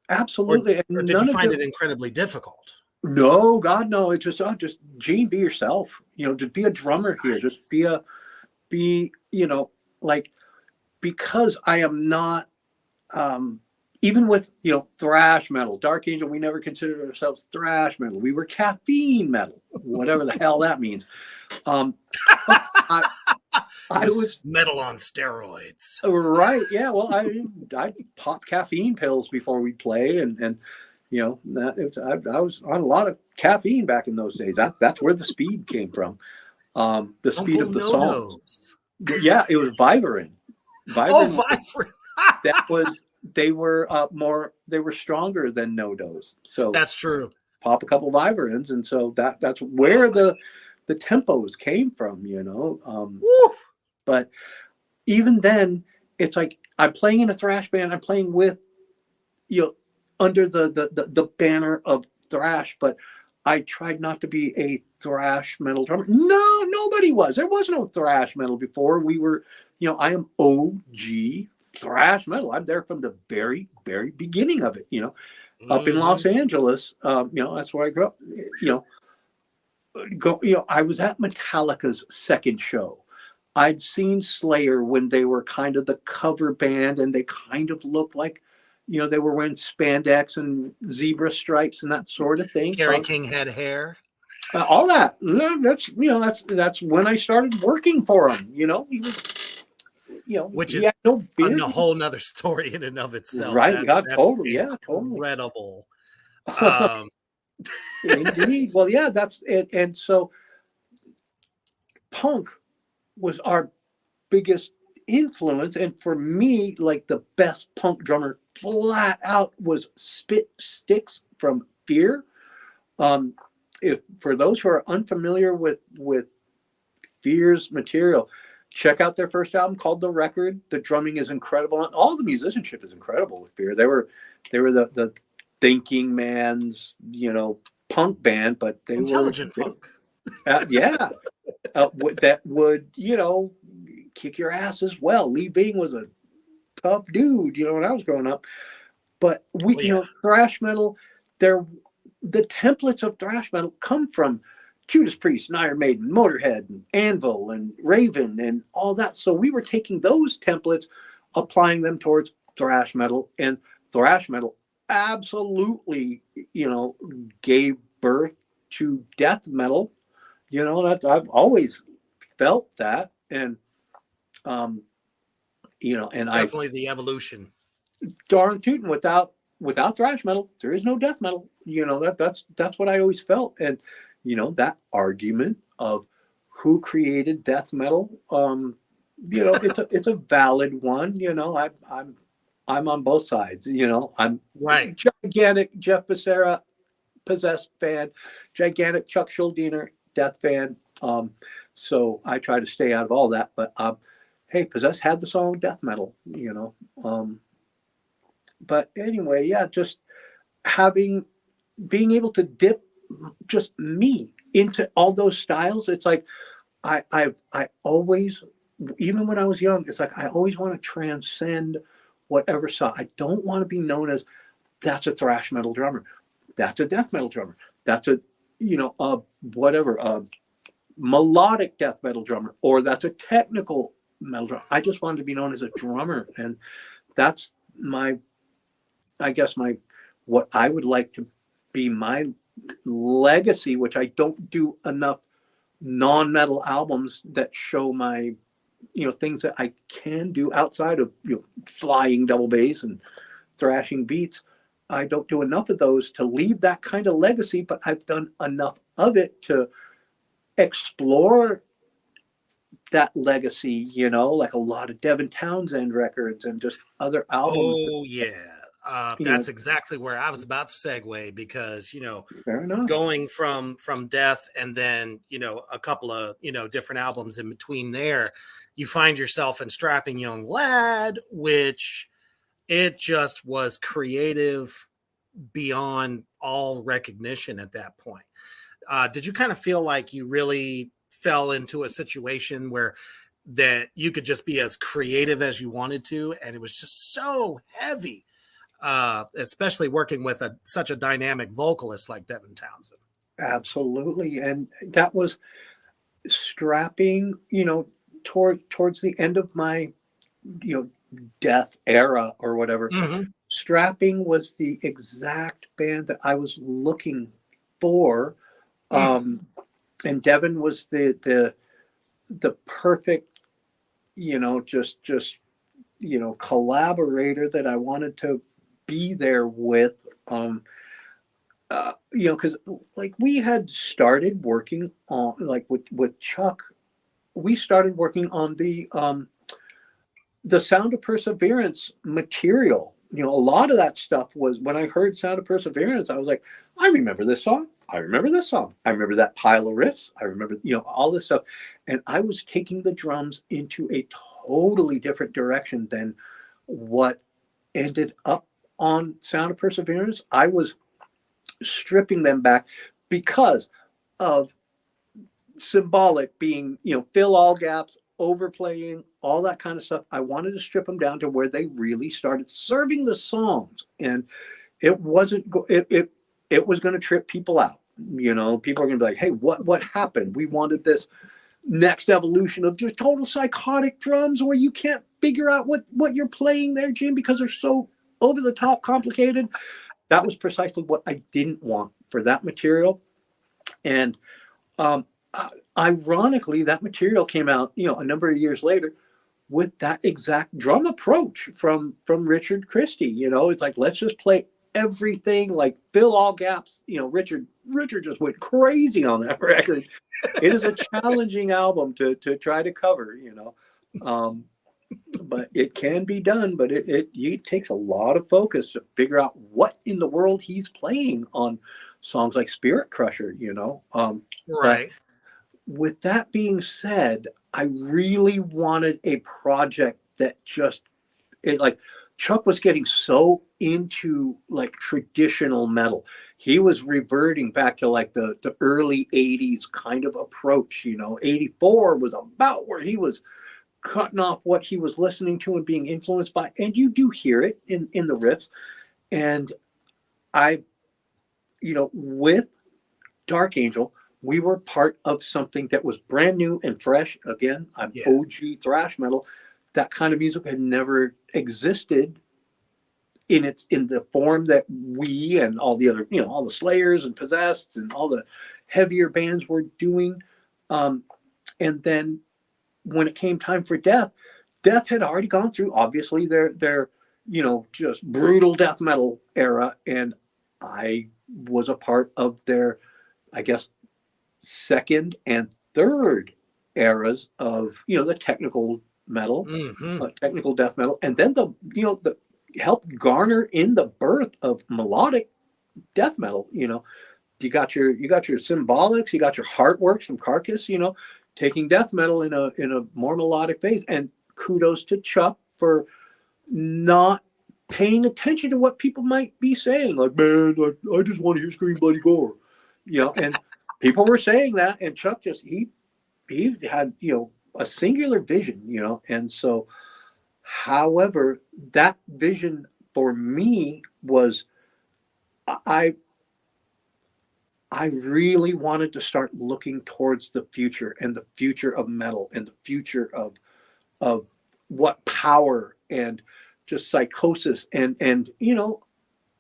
Absolutely. Or And did you none of find it. it incredibly difficult? No, God, no. It's just Gene, be yourself. Just be a drummer here. Just be, like, because I am not, even with, thrash metal, Dark Angel, we never considered ourselves thrash metal. We were caffeine metal, whatever the hell that means. But I was metal on steroids. right. Yeah. Well, I popped caffeine pills before we play, and I was on a lot of caffeine back in those days. That's where the speed came from. The speed Uncle of the No-Nos. songs. Yeah, it was Vivarin. Oh, Vivarin. They were stronger than No-Dos. So that's true. Pop a couple Vivarins, and so that's where the tempos came from, But even then, it's like I'm playing in a thrash band. I'm playing with, under the banner of thrash, but I tried not to be a thrash metal drummer. No, nobody was. There was no thrash metal before. We were, I am OG thrash metal. I'm there from the very, very beginning of it, up in Los Angeles. That's where I grew up, I was at Metallica's second show. I'd seen Slayer when they were kind of the cover band, and they kind of looked like, they were wearing spandex and zebra stripes and that sort of thing. Kerry King had hair. All that. That's when I started working for him. He was, which is a whole nother story in and of itself. Right? Totally. Yeah, totally. Incredible. Indeed. Well, yeah, that's it. And so, punk was our biggest influence, and for me, like, the best punk drummer flat out was Spit Sticks from Fear. If for those who are unfamiliar with Fear's material, check out their first album called The Record. The drumming is incredible, and all the musicianship is incredible with Fear. They were the thinking man's punk band, but they intelligent punk. Yeah. That would, kick your ass as well. Lee Bing was a tough dude, when I was growing up. But thrash metal, the templates of thrash metal come from Judas Priest and Iron Maiden, Motorhead, and Anvil, and Raven, and all that. So we were taking those templates, applying them towards thrash metal, and thrash metal absolutely, gave birth to death metal. That I've always felt that, and and definitely the evolution. Darn tootin', without thrash metal, there is no death metal. That's what I always felt, and that argument of who created death metal, it's a valid one. I'm on both sides. I'm right. Gigantic Jeff Becerra Possessed fan, gigantic Chuck Schuldiner Death fan. So I try to stay out of all that. But hey, Possessed had the song death metal, But anyway, yeah, just being able to dip just me into all those styles. It's like I always, even when I was young, it's like I always want to transcend whatever style. I don't want to be known as that's a thrash metal drummer, that's a death metal drummer, that's a melodic death metal drummer, or that's a technical metal drummer. I just wanted to be known as a drummer, and that's what I would like to be my legacy, which I don't do enough non-metal albums that show my things that I can do outside of flying double bass and thrashing beats. I don't do enough of those to leave that kind of legacy, but I've done enough of it to explore that legacy, like a lot of Devin Townsend records and just other albums. Oh, yeah. That's exactly where I was about to segue, because, fair enough. Going from Death and then, a couple of, different albums in between there, you find yourself in Strapping Young Lad, which it just was creative beyond all recognition at that point. Did you kind of feel like you really fell into a situation where that you could just be as creative as you wanted to, and it was just so heavy, especially working with such a dynamic vocalist like Devin Townsend? Absolutely. And that was Strapping, towards the end of my, Death era or whatever. Mm-hmm. Strapping was the exact band that I was looking for. Um, and Devin was the perfect, just collaborator that I wanted to be there with. Because like we had started working on, like with Chuck, we started working on the Sound of Perseverance material. A lot of that stuff was, when I heard Sound of Perseverance, I was like, I remember this song. I remember this song. I remember that pile of riffs. I remember, all this stuff. And I was taking the drums into a totally different direction than what ended up on Sound of Perseverance. I was stripping them back because of symbolic being, fill all gaps, overplaying, all that kind of stuff. I wanted to strip them down to where they really started serving the songs, and it wasn't. It was going to trip people out. People are going to be like, "Hey, what happened? We wanted this next evolution of just total psychotic drums, where you can't figure out what you're playing there, Jim, because they're so over the top complicated." That was precisely what I didn't want for that material, and um, ironically, that material came out, a number of years later with that exact drum approach from Richard Christie. It's like, let's just play everything, like fill all gaps. Richard just went crazy on that record. It is a challenging album to try to cover, but it can be done. But it takes a lot of focus to figure out what in the world he's playing on songs like Spirit Crusher. But Right. with that being said, I really wanted a project that like Chuck was getting so into like traditional metal. He was reverting back to like the early 80s kind of approach. 84 was about where he was cutting off what he was listening to and being influenced by. And you do hear it in the riffs. And I, with Dark Angel, we were part of something that was brand new and fresh. Again, I'm Yeah. OG thrash metal. That kind of music had never existed in the form that we and all the other, all the Slayers and Possessed and all the heavier bands were doing. And then when it came time for Death had already gone through, obviously, their just brutal death metal era, and I was a part of their, I guess, second and third eras of the technical metal, technical death metal, and then the helped garner in the birth of melodic death metal. You got your Symbolics, you got your Heartworks from Carcass, taking death metal in a more melodic phase. And kudos to Chuck for not paying attention to what people might be saying, like, man, I just want to hear scream bloody gore, and people were saying that, and Chuck just he had a singular vision, and so, however, that vision for me was, I really wanted to start looking towards the future, and the future of metal, and the future of what power and just psychosis and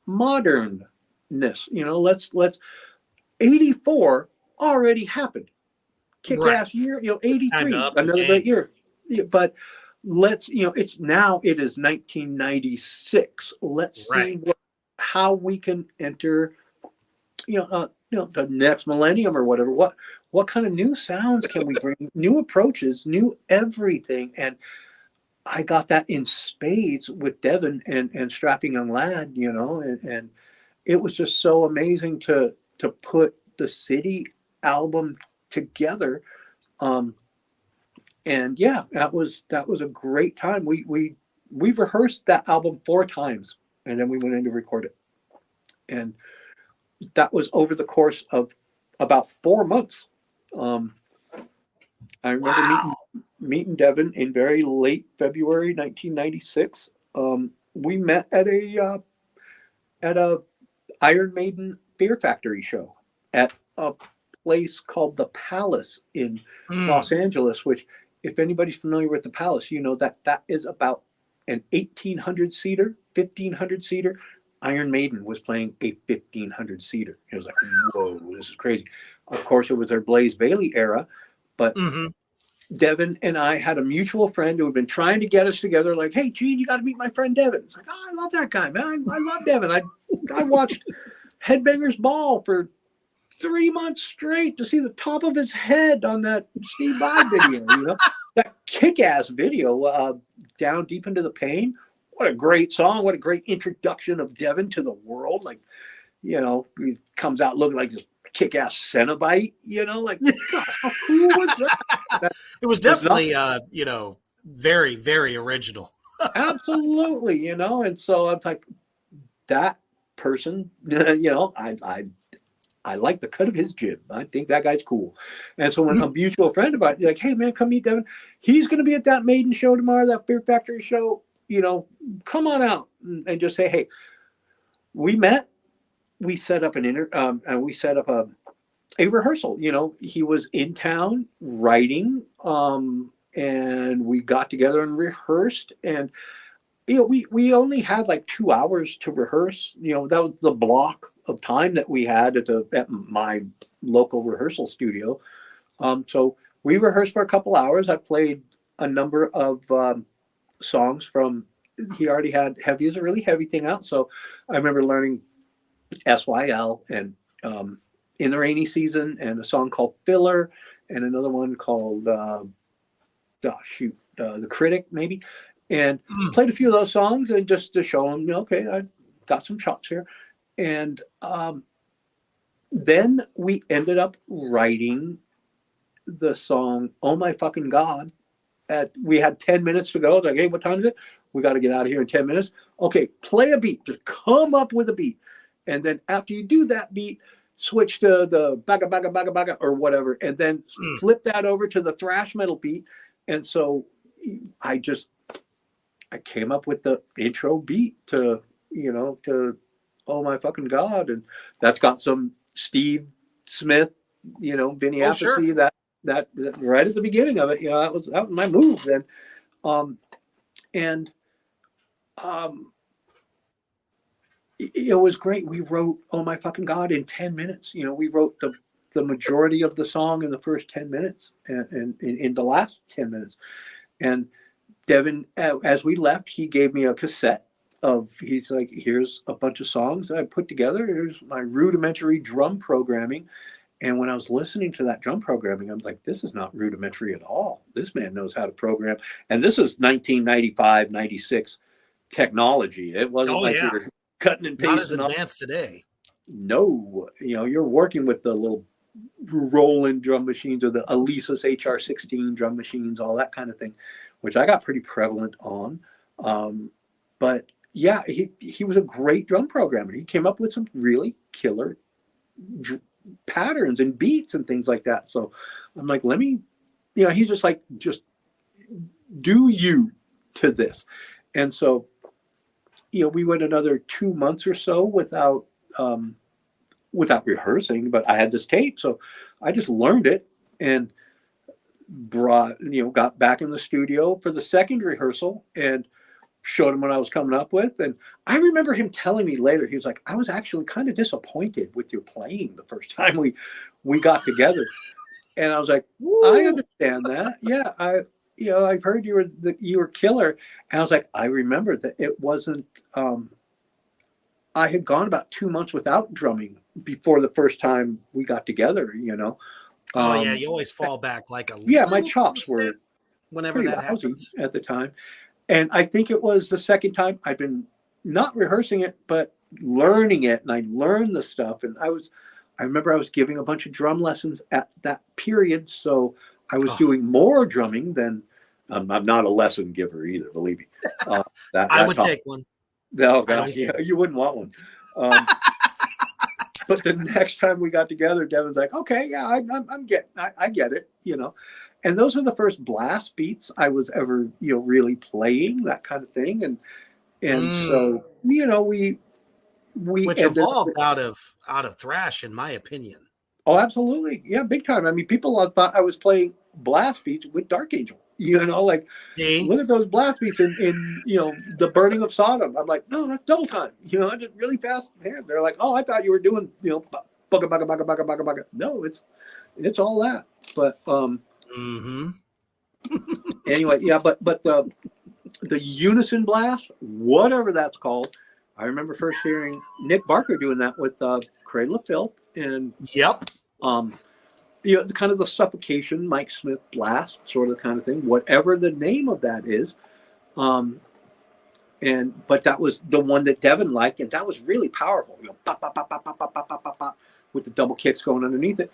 modernness. Let's 84 already happened. Right. Kick-ass year, It's time to 83, up the another great game. year. But let's, it is 1996. Let's see Right. how we can enter, the next millennium or whatever. What kind of new sounds can we bring? New approaches, new everything. And I got that in spades with Devin and Strapping Young Lad, and it was just so amazing to put the City album together. And yeah, that was a great time. We rehearsed that album 4 times, and then we went in to record it. And that was over the course of about 4 months. I remember Wow. meeting Devin in very late February 1996. We met at a Iron Maiden Fear Factory show at a place called the Palace in Mm. Los Angeles. Which, if anybody's familiar with the Palace, that is about an 1,800 seater 1,500 seater. Iron Maiden was playing a 1,500 seater. It was like, whoa, this is crazy. Of course, it was their Blaze Bayley era, but Mm-hmm. Devin and I had a mutual friend who had been trying to get us together. Like, hey, Gene, you got to meet my friend Devin. It's like, oh, I love that guy, man. I love Devin. I watched Headbangers Ball for 3 months straight to see the top of his head on that Steve Vai video. That kick-ass video, Down Deep Into the Pain. What a great song. What a great introduction of Devin to the world. Like, he comes out looking like this kick-ass Cenobite, like, God, how cool was that? It was definitely, very, very original. Absolutely, and so I'm like, that person, I like the cut of his jib. I think that guy's cool. And so when a mutual friend of mine, like, hey man, come meet Devin. He's going to be at that Maiden show tomorrow, that Fear Factory show. Come on out and just say, hey, we met. We set up and we set up a rehearsal. He was in town writing, and we got together and rehearsed. And we only had like 2 hours to rehearse. That was the block of time that we had at my local rehearsal studio. So we rehearsed for a couple hours. I played a number of songs from. He already had Heavy is a really heavy thing out. So I remember learning SYL and In the Rainy Season and a song called Filler and another one called The Critic maybe, and played a few of those songs and just to show him, okay, I got some chops here. And then we ended up writing the song Oh My Fucking God. We had 10 minutes to go. Like, hey, what time is it? We got to get out of here in 10 minutes. Okay, play a beat. Just come up with a beat. And then after you do that beat, switch to the baga, baga, baga, baga, or whatever. And then flip that over to the thrash metal beat. And so I came up with the intro beat to Oh My Fucking God. And that's got some Steve Smith, Vinny Appice, sure. that right at the beginning of it, that was my move then. It was great. We wrote Oh My Fucking God in 10 minutes. We wrote the majority of the song in the first 10 minutes and in the last 10 minutes. And Devin, as we left, he gave me a cassette he's like, here's a bunch of songs that I put together. Here's my rudimentary drum programming. And when I was listening to that drum programming, I'm like, this is not rudimentary at all. This man knows how to program. And this is 1995, 96 technology. It wasn't we were cutting and pasting. Not as advanced today. No, you're working with the little Roland drum machines or the Alesis HR16 drum machines, all that kind of thing, which I got pretty prevalent on. But yeah, he was a great drum programmer. He came up with some really killer patterns and beats and things like that. So I'm like, let me, he's just like, just do you to this. And so, we went another 2 months or so without rehearsing, but I had this tape. So I just learned it and got back in the studio for the second rehearsal and showed him what I was coming up with. And I remember him telling me later, he was like, I was actually kind of disappointed with your playing the first time we got together. And I was like, I understand that. Yeah, I've heard you were killer. And I was like, I remember that it wasn't, I had gone about 2 months without drumming before the first time we got together, you always fall back like a my chops were whenever that happens at the time. And I think it was the second time I've been not rehearsing it, but learning it. And I learned the stuff. And I remember I was giving a bunch of drum lessons at that period. So I was doing more drumming than I'm not a lesson giver either, believe me. I would take one. No, gosh, you wouldn't want one. But the next time we got together, Devin's like, okay, yeah, I get it, And those were the first blast beats I was ever, really playing, that kind of thing. And so, we which evolved out of thrash, in my opinion. Oh, absolutely. Yeah, big time. I mean, people thought I was playing blast beats with Dark Angel. Like, See, look at those blast beats in the Burning of Sodom. I'm like, no, that's double time. I just really fast hand. They're like, oh, I thought you were doing, bugga bugga bugga bugga bugga bugga. No, it's all that. But mm-hmm. anyway, yeah. But the unison blast, whatever that's called, I remember first hearing Nick Barker doing that with Cradle of Filth and Yep. the kind of the suffocation Mike Smith blast sort of kind of thing, whatever the name of that is. But that was the one that Devin liked, and that was really powerful. Pop, pop, pop, pop, pop, pop, pop, pop, pop, with the double kicks going underneath it.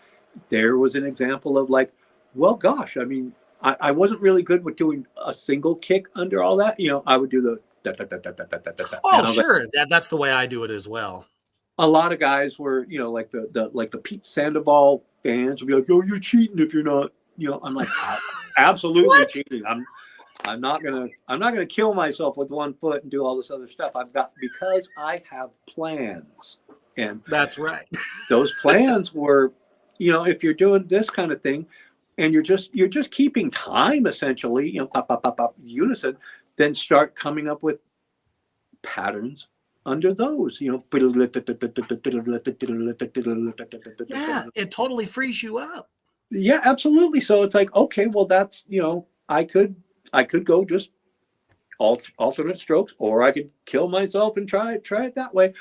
There was an example of like, well, gosh, I mean, I wasn't really good with doing a single kick under all that. I would do the da, da, da, da, da, da, da, da, Oh, sure. Like, that's the way I do it as well. A lot of guys were, like the Pete Sandoval fans would be like, "Oh, you're cheating if you're not." I'm like, absolutely cheating. I'm not gonna kill myself with one foot and do all this other stuff. Because I have plans, and that's right. Those plans were, if you're doing this kind of thing, and you're just keeping time essentially, pop pop pop pop unison, then start coming up with patterns under those. Yeah, it totally frees you up. Yeah, absolutely. So it's like, okay, well, that's I could go just alternate strokes, or I could kill myself and try it that way,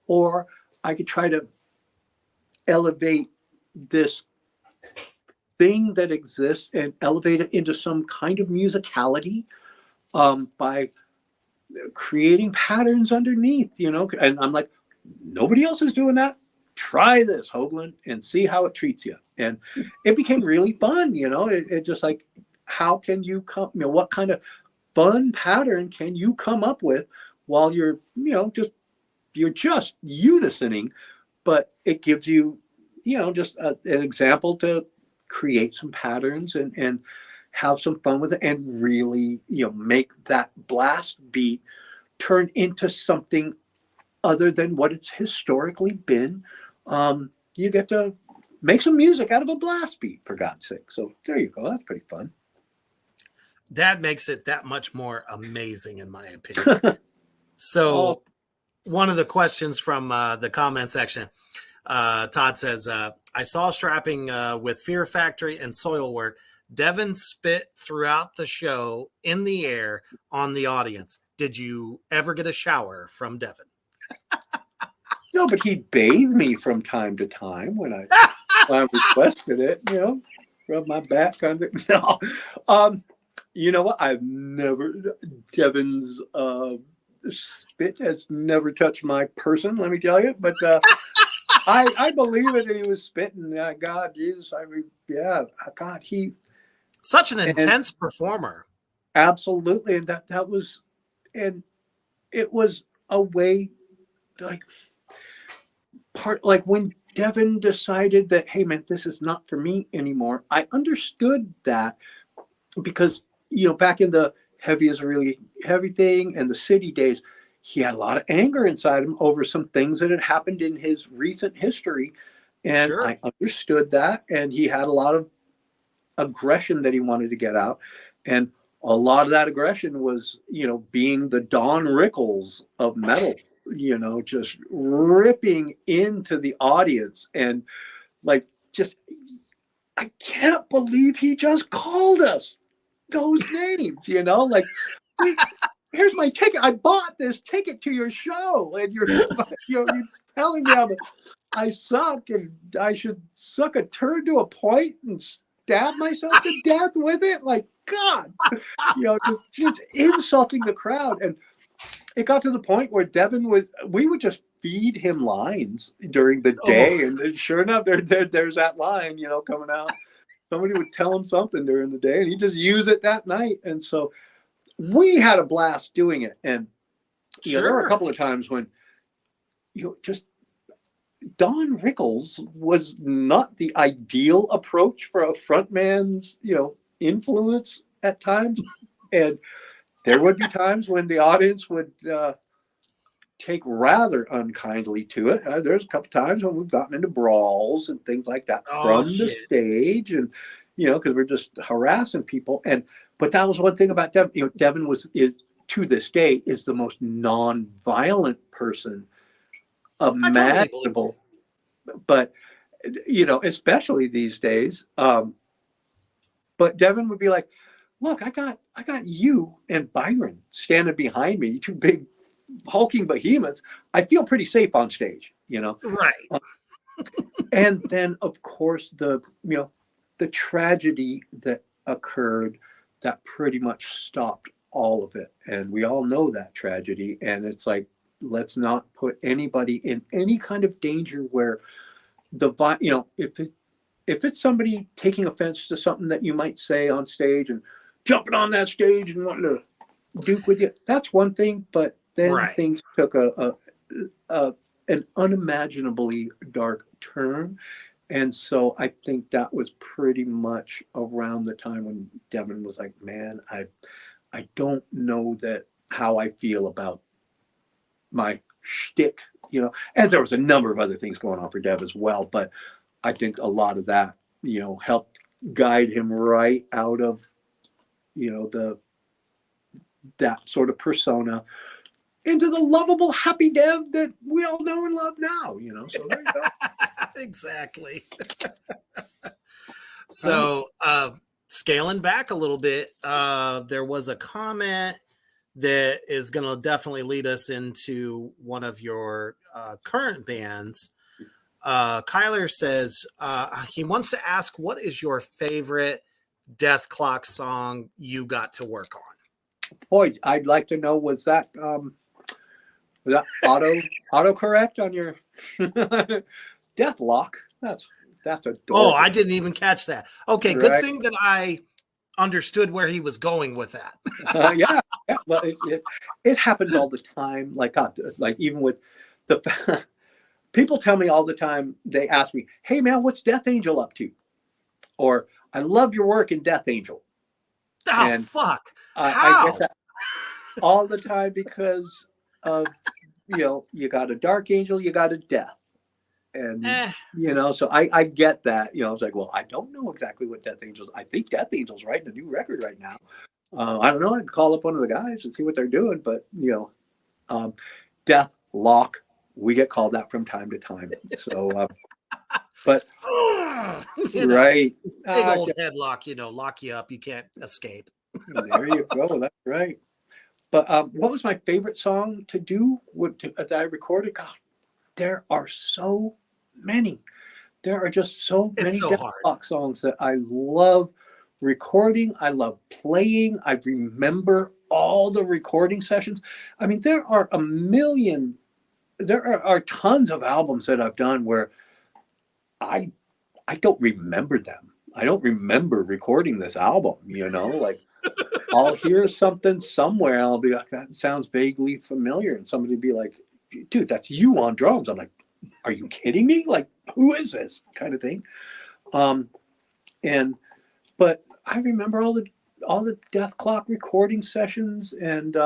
or I could try to elevate this thing that exists and elevate it into some kind of musicality by creating patterns underneath, and I'm like, nobody else is doing that. Try this, HOGLAN, and see how it treats you. And it became really fun. It just like, how can you come, what kind of fun pattern can you come up with while you're just unisoning, but it gives you, just an example to create some patterns and have some fun with it, and really, make that blast beat turn into something other than what it's historically been. You get to make some music out of a blast beat, for God's sake. So there you go. That's pretty fun. That makes it that much more amazing, in my opinion. So one of the questions from the comment section, Todd says, I saw strapping with Fear Factory and Soilwork. Devin spit throughout the show in the air on the audience. Did you ever get a shower from Devin? No, but he'd bathe me from time to time when I requested it, rub my back on it. No. You know what? Devin's spit has never touched my person, let me tell you. But I believe it that he was spitting. God, Jesus, God, he... Such an intense performer. Absolutely. And that was, and it was a way, like when Devin decided that, hey man, this is not for me anymore. I understood that because, back in the Heavy is a Really Heavy thing and the City days, he had a lot of anger inside him over some things that had happened in his recent history. And sure. I understood that. And he had a lot of aggression that he wanted to get out. And a lot of that aggression was, being the Don Rickles of metal, just ripping into the audience and like, just, I can't believe he just called us those names, like, here's my ticket. I bought this ticket to your show, and you're telling me I suck and I should suck a turd to a point and stab myself to death with it. Like, God, just insulting the crowd. And it got to the point where we would just feed him lines during the day. And then sure enough, there's that line, coming out. Somebody would tell him something during the day and he'd just use it that night. And so we had a blast doing it. And there were a couple of times when, just Don Rickles was not the ideal approach for a frontman's, influence at times. And there would be times when the audience would take rather unkindly to it. There's a couple times when we've gotten into brawls and things like that Oh from the shit. stage, and because we're just harassing people. And but that was one thing about Devin. Devin is to this day is the most non-violent person I totally believe it. imaginable. But especially these days. But Devin would be like, "Look, I got you and Byron standing behind me, you two big hulking behemoths. I feel pretty safe on stage." Right. Uh, and then, of course, the tragedy that occurred that pretty much stopped all of it, and we all know that tragedy. And it's like, let's not put anybody in any kind of danger where if it's somebody taking offense to something that you might say on stage and jumping on that stage and wanting to duke with you, that's one thing. But then Right. things took an unimaginably dark turn. And so I think that was pretty much around the time when Devin was like, "Man, I don't know that how I feel about my shtick." And there was a number of other things going on for Dev as well, but I think a lot of that, helped guide him right out of, the that sort of persona into the lovable, happy Dev that we all know and love now. So there you go. Exactly. Right. So, scaling back a little bit, there was a comment that is going to definitely lead us into one of your current bands. Kyler says he wants to ask, what is your favorite DethKlok song you got to work on? Boy, I'd like to know, was that autocorrect on your DethKlok? That's Oh, adorable. I didn't even catch that. Okay, good Right. thing that I understood where he was going with that. Yeah, yeah. Well, it happens all the time. Like, God, like even with the people tell me all the time. They ask me, "Hey, man, what's Death Angel up to?" Or, "I love your work in Death Angel," Oh, and fuck. I get How? that all the time because of you got a Dark Angel, you got a Death, and Eh, so I get that. I was like, well, I don't know exactly what Death Angels. I think Death Angel's writing a new record right now. I don't know. I can call up one of the guys and see what they're doing, but Death Lock, we get called that from time to time. So, but you know, right, big old headlock, lock you up. You can't escape. there you go. That's right. But what was my favorite song to do? That I recorded? God, there are so many. There are just so It's many so Death hard. Clock songs that I love recording. I love playing. I remember all the recording sessions. I mean, there are a million. There are tons of albums that I've done where I I don't remember them. I don't remember recording this album. Like I'll hear something somewhere. I'll be like, that sounds vaguely familiar, and somebody be like, "Dude, that's you on drums." I'm like, "Are you kidding me? Like, who is this?" Kind of thing. Um, and but I remember all the Death Clock recording sessions, and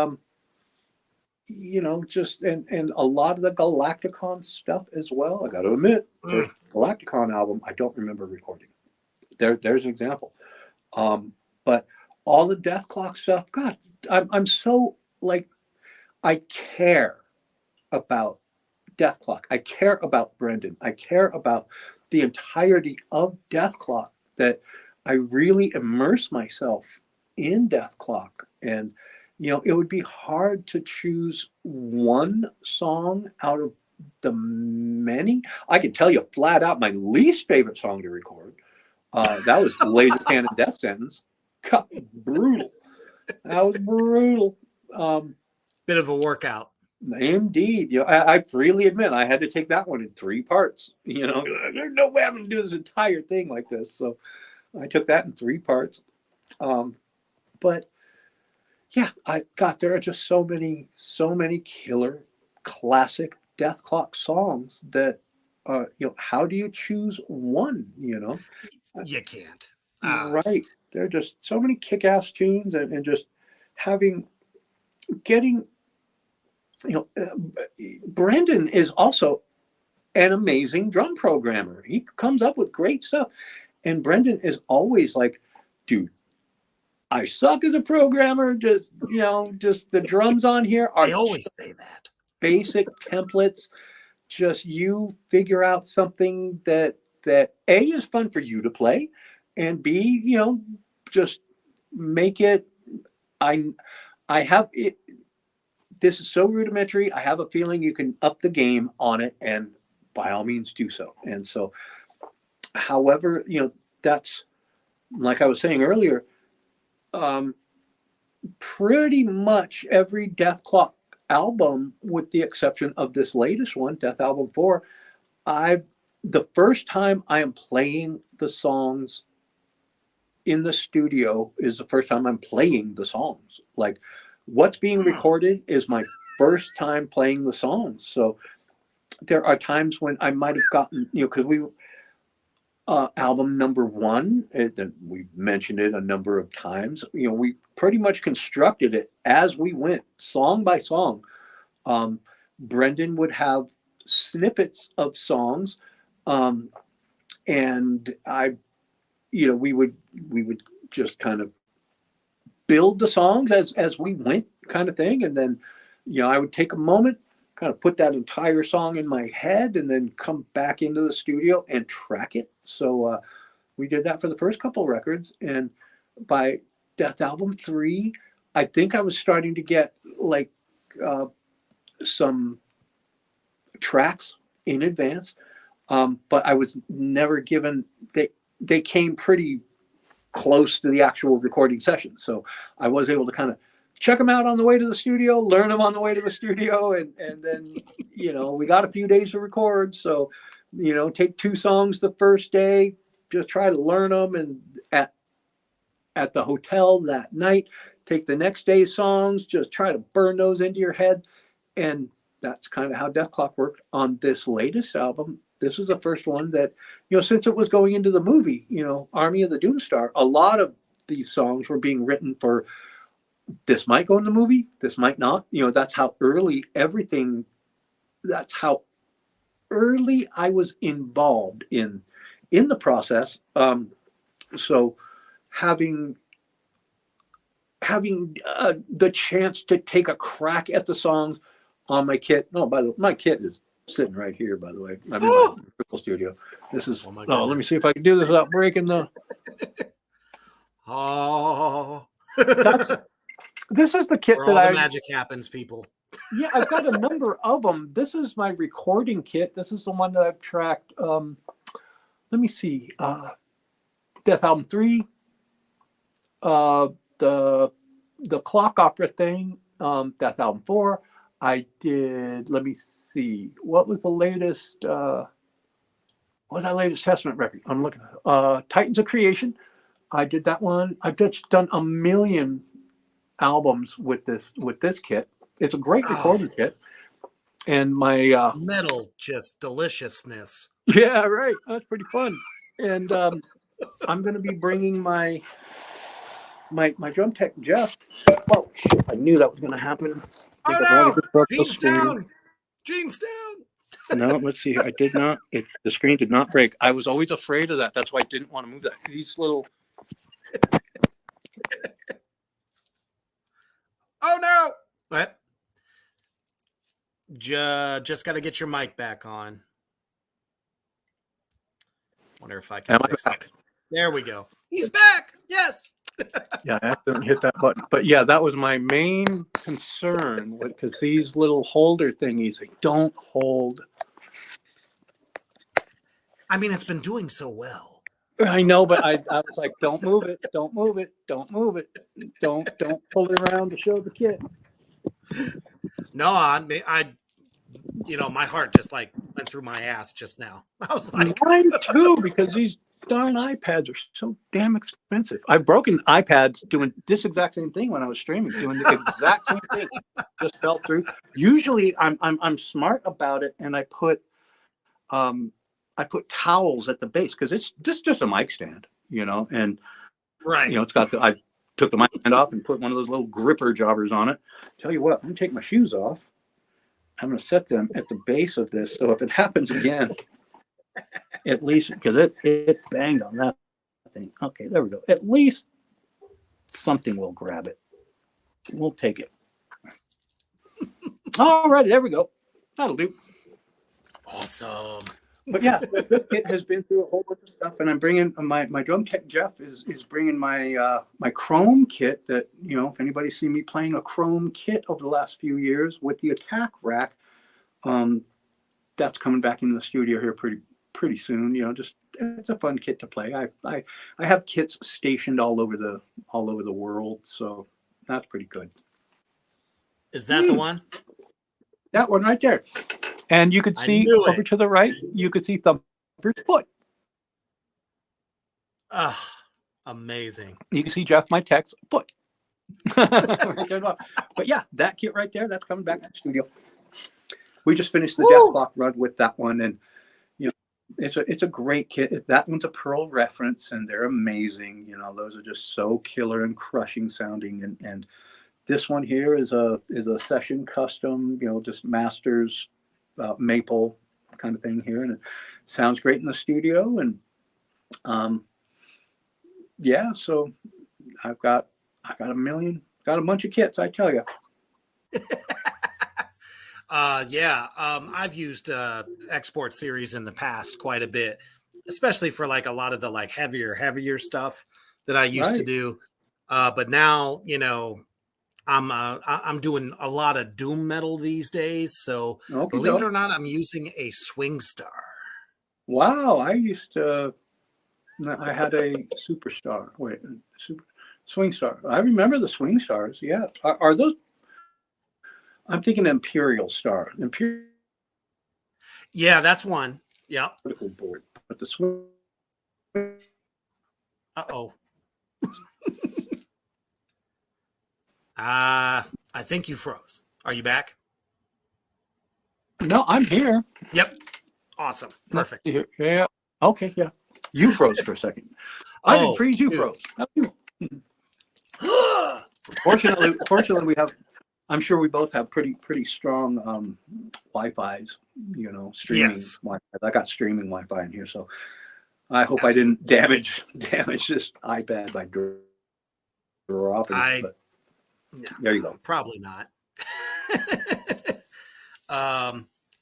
just and a lot of the Galacticon stuff as well. I got to admit, Mm. first Galacticon album, I don't remember recording. There's an example. But all the Death Clock stuff, God, I'm so like I care about Death Clock. I care about Brendan. I care about the entirety of Death Clock, that I really immerse myself in Death Clock. And, it would be hard to choose one song out of the many. I can tell you flat out my least favorite song to record. That was Laser Cannon Death Sentence. God, brutal. That was brutal. Um, Bit of a workout. Indeed, I freely admit I had to take that one in three parts. There's no way I'm going to do this entire thing like this, so I took that in three parts. Um, but yeah, there are just so many killer classic Death Clock songs that how do you choose one? You can't. Right? There are just so many kick-ass tunes, and just having getting Brendan is also an amazing drum programmer. He comes up with great stuff. And Brendan is always like, dude, I suck as a programmer. Just the drums on here are I always say that. basic templates. Just you figure out something that A is fun for you to play, and B, just make it. I have it. This is so rudimentary. I have a feeling you can up the game on it, and by all means do so. And so, however, that's like I was saying earlier. Pretty much every DethKlok album, with the exception of this latest one, Death Album 4, the first time I am playing the songs in the studio is the first time I'm playing the songs. Like, what's being recorded is my first time playing the songs. So there are times when I might have gotten, because we album number 1, we mentioned it a number of times. We pretty much constructed it as we went, song by song. Brendan would have snippets of songs, and we would just kind of build the songs as we went, kind of thing. And then, I would take a moment, kind of put that entire song in my head, and then come back into the studio and track it. So we did that for the first couple of records. And by Death Album 3, I think I was starting to get like some tracks in advance, but I was never given, they came pretty close to the actual recording session. So I was able to kind of check them out on the way to the studio, learn them on the way to the studio. And then, we got a few days to record. So, take 2 songs the first day, just try to learn them. And at the hotel that night, take the next day's songs, just try to burn those into your head. And that's kind of how DethKlok worked on this latest album. This was the first one that, since it was going into the movie, Army of the Doomstar, a lot of these songs were being written for, this might go in the movie, this might not. That's how early that's how early I was involved in the process. So having the chance to take a crack at the songs on my kit. Oh, by the way, my kit is sitting right here, by the way. I'm in my virtual studio. This is, let me see if I can do this without breaking the. This is the kit where all the magic happens, people. Yeah, I've got a number of them. This is my recording kit. This is the one that I've tracked. Let me see. Death Album 3, the clock opera thing, Death Album 4. I did, let me see, what was the latest, what was that latest Testament record? I'm looking at Titans of Creation. I did that one. I've just done a million albums with this kit. It's a great recording kit. And my metal, just deliciousness. Yeah, right. That's pretty fun. And I'm going to be bringing my drum tech, Jeff. Oh, shit, I knew that was going to happen. Oh no! Gene's down. Gene's down. No, let's see. I did not. The screen did not break. I was always afraid of that. That's why I didn't want to move that. These little. Oh no! What? Just got to get your mic back on. Wonder if I can fix that. There we go. He's back. Yes. Yeah, I accidentally hit that button. But yeah, that was my main concern, because these little holder thingies, they don't hold. I mean, it's been doing so well. I know, but I was like, don't move it, don't move it, don't move it, don't pull it around to show the kit. No, I my heart just like went through my ass just now. I was like, mine too, because these darn iPads are so damn expensive. I've broken iPads doing this exact same thing when I was streaming, doing the exact same thing. Just fell through. Usually, I'm smart about it, and I put towels at the base, because it's just a mic stand, and right. It's got I took the mic stand off and put one of those little gripper jobbers on it. Tell you what, I'm gonna take my shoes off. I'm going to set them at the base of this. So if it happens again, at least, because it banged on that thing. Okay, there we go. At least something will grab it. We'll take it. All right, there we go. That'll do. Awesome. But yeah, it has been through a whole bunch of stuff, and I'm bringing my drum tech Jeff is bringing my my chrome kit. That, you know, if anybody seen me playing a chrome kit over the last few years with the attack rack, that's coming back into the studio here pretty soon. You know, just it's a fun kit to play. I have kits stationed all over the world, so that's pretty good. Is that the one? That one right there. And you could see over to the right, you could see Thumper's foot. Amazing. You can see Jeff, my tech's foot. But yeah, that kit right there, that's coming back to the studio. We just finished the DethKlok run with that one, and you know, it's a great kit. That one's a Pearl reference, and they're amazing. You know, those are just so killer and crushing sounding, and this one here is a session custom, you know, just masters maple kind of thing here, and it sounds great in the studio. And yeah, so I've got a bunch of kits, I tell you. I've used export series in the past quite a bit, especially for like a lot of the like heavier stuff that I used to do. But now, you know, I'm doing a lot of doom metal these days, so believe it or not, I'm using a Swing Star. Wow, I had a Superstar. Wait, Swing Star. I remember the Swing Stars. Yeah, are those? I'm thinking Imperial Star. Imperial. Yeah, that's one. Yeah. Board, but the Swing. Uh-oh. I think you froze. Are you back? No, I'm here. Yep. Awesome. Perfect. Yeah. Okay. Yeah. You froze for a second. I didn't freeze. You froze. Fortunately, we have. I'm sure we both have pretty strong Wi-Fi's. You know, streaming Wi-Fi. I got streaming Wi-Fi in here, so I hope I didn't damage this iPad by dropping it. But there you go. Probably not.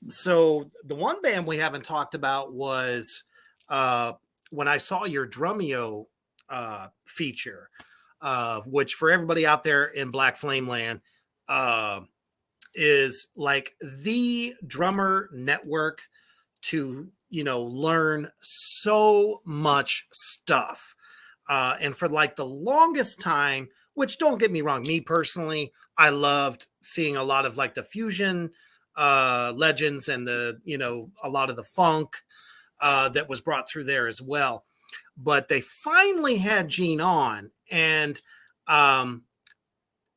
So the one band we haven't talked about was when I saw your Drumeo feature, which for everybody out there in Black Flame Land is like the drummer network to, you know, learn so much stuff. And for like the longest time, which don't get me wrong, me personally, I loved seeing a lot of like the fusion legends and the, you know, a lot of the funk that was brought through there as well. But they finally had Gene on, and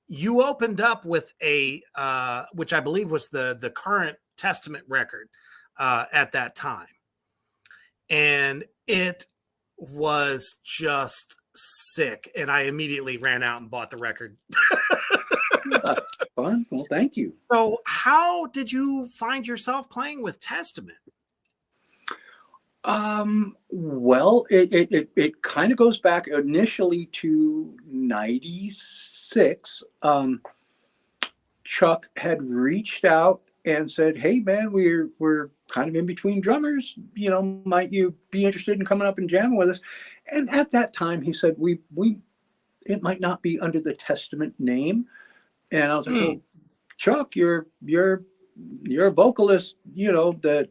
you opened up with a which I believe was the current Testament record at that time, and it was just sick, and I immediately ran out and bought the record. Fun. Well, thank you. So how did you find yourself playing with Testament? Well, it kind of goes back initially to 96. Chuck had reached out and said, "Hey man, we're kind of in between drummers. You know, might you be interested in coming up and jamming with us?" And at that time, he said, it might not be under the Testament name. And I was like, "Well, Chuck, you're a vocalist, you know, that,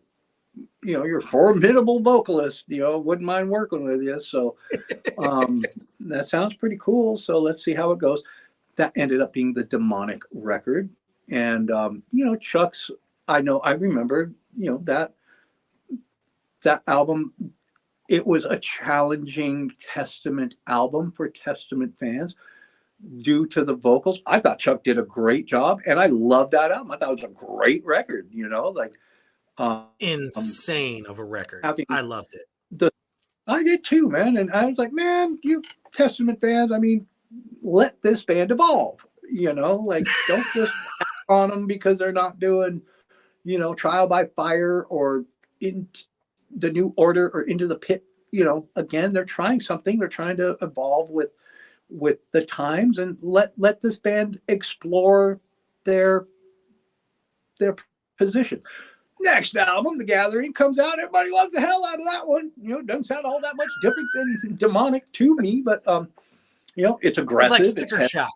you know, you're a formidable vocalist, you know, wouldn't mind working with you. So that sounds pretty cool. So let's see how it goes." That ended up being the Demonic record. And, you know, Chuck's, I remember, you know, that album, it was a challenging Testament album for Testament fans due to the vocals. I thought Chuck did a great job, and I loved that album. I thought it was a great record, you know, like insane of a record. I loved it. I did too, man. And I was like, man, you Testament fans, I mean, let this band evolve, you know, like don't just on them because they're not doing Trial by Fire or In the New Order or Into the Pit. Again, they're trying something. They're trying to evolve with the times, and let this band explore their position. Next album, The Gathering, comes out. Everybody loves the hell out of that one. Doesn't sound all that much different than Demonic to me, but it's aggressive. It's like sticker shock.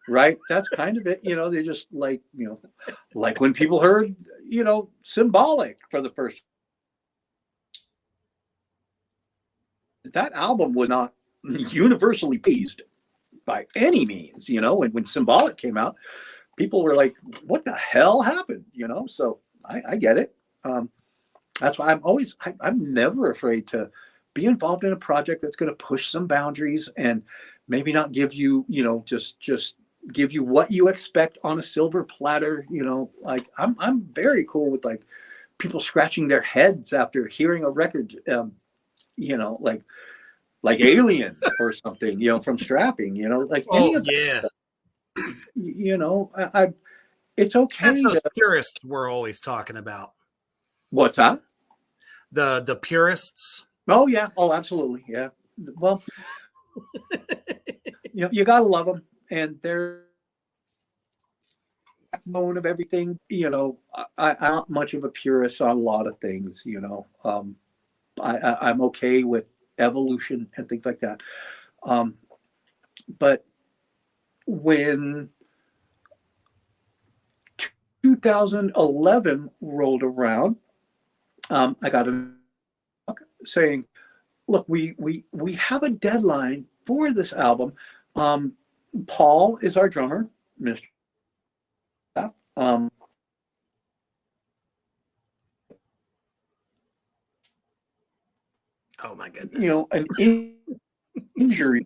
Right. That's kind of it. They just like when people heard, Symbolic for the first. That album was not universally praised by any means. When Symbolic came out, people were like, what the hell happened? So I get it. That's why I'm never afraid to be involved in a project that's going to push some boundaries and maybe not give you, just give you what you expect on a silver platter. Like I'm very cool with like people scratching their heads after hearing a record, like Alien or something, from Strapping, like any of that stuff. It's okay. That's those purists we're always talking about. What's that? The purists. Oh yeah. Oh, absolutely. Yeah. Well, you gotta love them, and they're backbone of everything. I'm not much of a purist on a lot of things. I'm okay with evolution and things like that. But when 2011 rolled around, I got a saying, look, we have a deadline for this album. Paul is our drummer, Mr. Oh my goodness. An injury.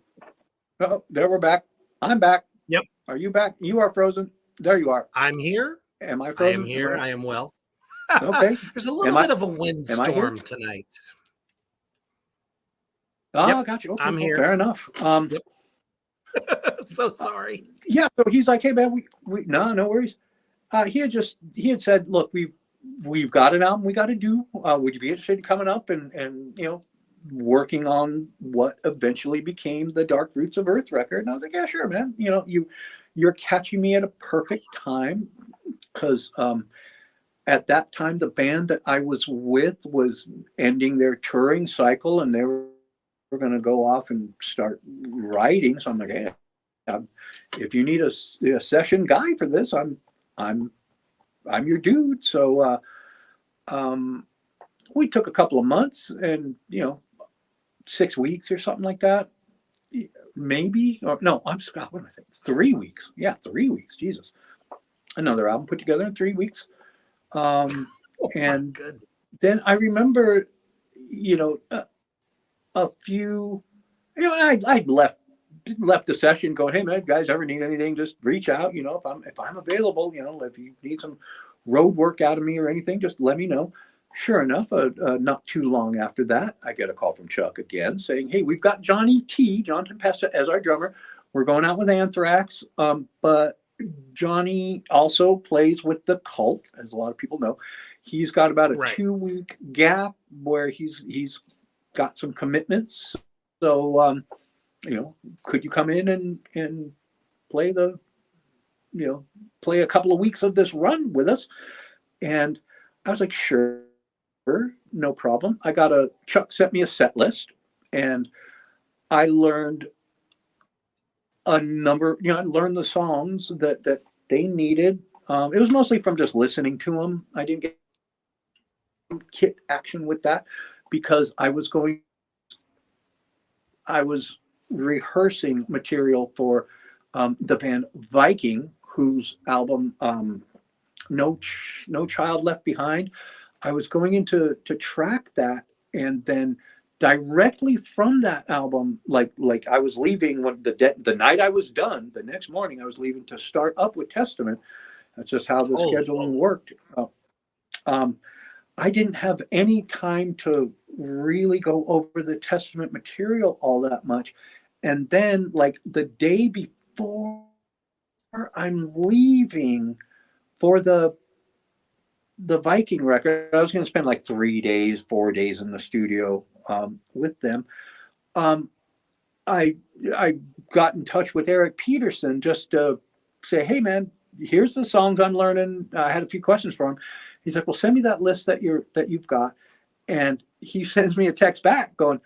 Oh, there we're back. I'm back. Yep. Are you back? You are frozen. There you are. I'm here. Am I frozen? I am here. I am well. Okay. There's a little bit of a windstorm tonight. Oh, yep. Got you. Okay, I'm here. Fair enough. Yep. So sorry. Yeah. So he's like, hey man, we no worries. He had said, look, we've got an album we got to do. Would you be interested in coming up and working on what eventually became the Dark Roots of Earth record? And I was like, yeah, sure, man. You're catching me at a perfect time, because at that time the band that I was with was ending their touring cycle, and they were going to go off and start writing. So I'm like, hey, if you need a session guy for this, I'm your dude. So we took a couple of months, and 6 weeks or something like that, maybe. Or no, I'm Scott. What am I thinking? 3 weeks. Yeah, 3 weeks. Jesus, another album put together in 3 weeks. And then I remember, a few, I left the session going, hey man, guys ever need anything, just reach out. If I'm available, if you need some road work out of me or anything, just let me know. Sure enough, not too long after that, I get a call from Chuck again saying, hey, we've got John Tempesta, as our drummer. We're going out with Anthrax, but Johnny also plays with the Cult, as a lot of people know. He's got about a 2-week gap where he's got some commitments. So, could you come in and play play a couple of weeks of this run with us? And I was like, sure, no problem. Chuck sent me a set list, and I learned a number, I learned the songs that they needed. It was mostly from just listening to them. I didn't get kit action with that, because I was rehearsing material for the band Viking, whose album No Child Left Behind. I was going into to track that, and then directly from that album, like I was leaving when the night I was done. The next morning I was leaving to start up with Testament. That's just how the scheduling worked. I didn't have any time to really go over the Testament material all that much. And then, like the day before I'm leaving for the the Viking record, I was going to spend like 3 days, 4 days in the studio with them. Um, I I got in touch with Eric Peterson just to say, hey man, here's the songs I'm learning. I had a few questions for him. He's like, well, send me that list that you've got, and he sends me a text back going,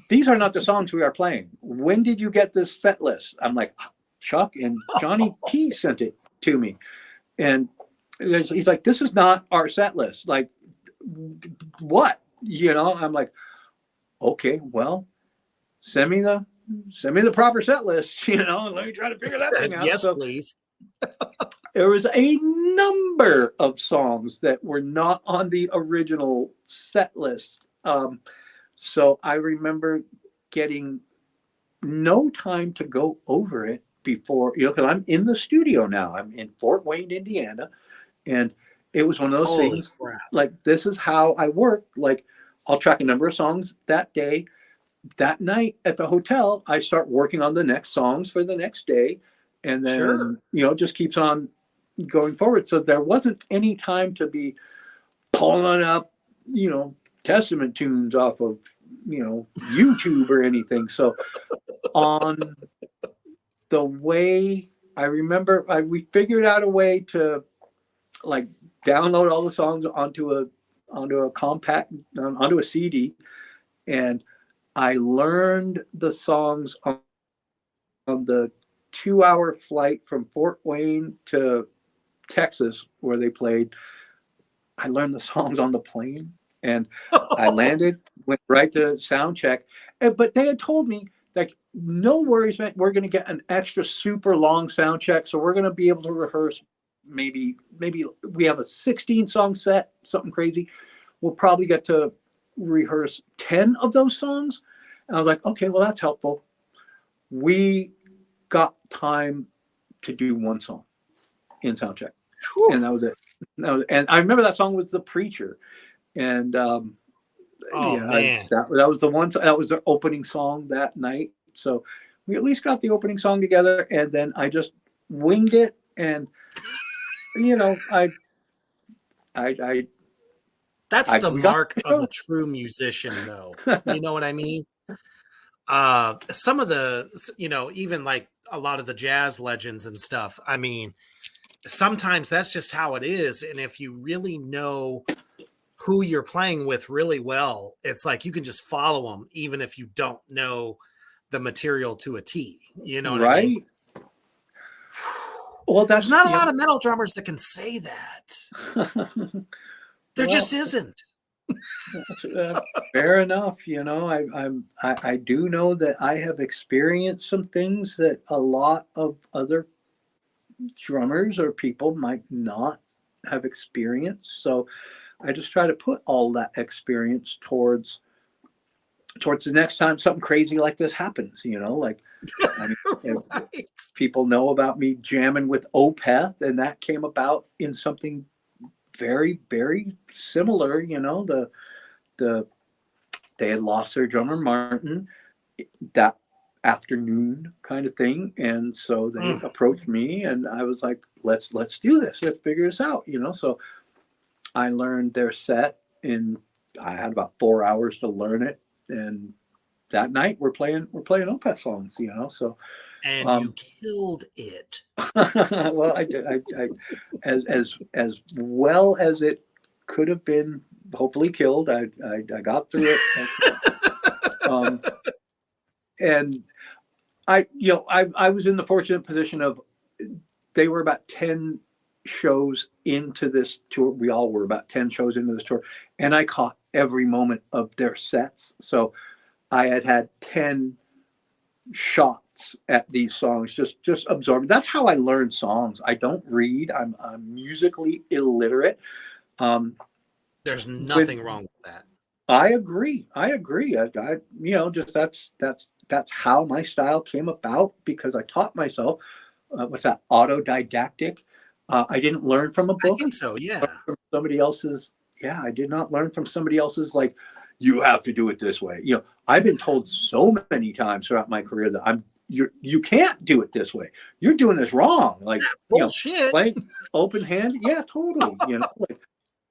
these are not the songs we are playing. When did you get this set list? I'm like, Chuck and Johnny T sent it to me, and he's like, this is not our set list. Like, what? I'm like, okay, well, send me the proper set list, and let me try to figure that thing out. Yes, so please. There was a number of songs that were not on the original set list. So I remember getting no time to go over it before, because I'm in the studio now. I'm in Fort Wayne, Indiana. And it was one of those Holy things, crap. like, this is how I work. Like, I'll track a number of songs that day. That night at the hotel, I start working on the next songs for the next day. And then, Sure. just keeps on going forward. So there wasn't any time to be pulling up, Testament tunes off of, YouTube or anything. So on the way, I remember we figured out a way to like download all the songs onto a compact, onto a CD. And I learned the songs on the 2-hour flight from Fort Wayne to Texas, where they played. I learned the songs on the plane, and I landed, went right to sound check. But they had told me, like, no worries, man, we're going to get an extra super long sound check. So we're going to be able to rehearse. Maybe we have a 16 song set, something crazy. We'll probably get to rehearse 10 of those songs. And I was like, okay, well, that's helpful. We got time to do one song in sound check. Whew. And that was it. And I remember that song was The Preacher. And man. That was the one, that was the opening song that night. So we at least got the opening song together, and then I just winged it. And that's the mark of a true musician, though. You know what I mean? Some of the, even like a lot of the jazz legends and stuff, I mean, sometimes that's just how it is. And if you really know who you're playing with really well, it's like you can just follow them, even if you don't know the material to a T. You know what I mean? Well, there's not a lot of metal drummers that can say that. There just isn't. Fair enough. I do know that I have experienced some things that a lot of other drummers or people might not have experienced. So I just try to put all that experience towards the next time something crazy like this happens. Right. People know about me jamming with Opeth, and that came about in something very, very similar. They had lost their drummer Martin that afternoon, kind of thing, and so they approached me, and I was like, let's do this, let's figure this out. So I learned their set I had about 4 hours to learn it, and that night we're playing Opeth songs. So and you killed it. Well, I as well as it could have been hopefully killed. I got through it. And I was in the fortunate position of, they were about 10 shows into this tour. We all were about 10 shows into this tour, and I caught every moment of their sets. So I had 10 shots at these songs, just absorbing. That's how I learn songs. I don't read. I'm musically illiterate. There's nothing wrong with that. I agree. I just that's how my style came about, because I taught myself. What's that? Autodidactic. I didn't learn from a book. I think so. Yeah. From somebody else's. Yeah, I did not learn from somebody else's. Like, you have to do it this way. I've been told so many times throughout my career that you can't do it this way. You're doing this wrong. Like, bullshit. Play open hand. Yeah, totally. Like,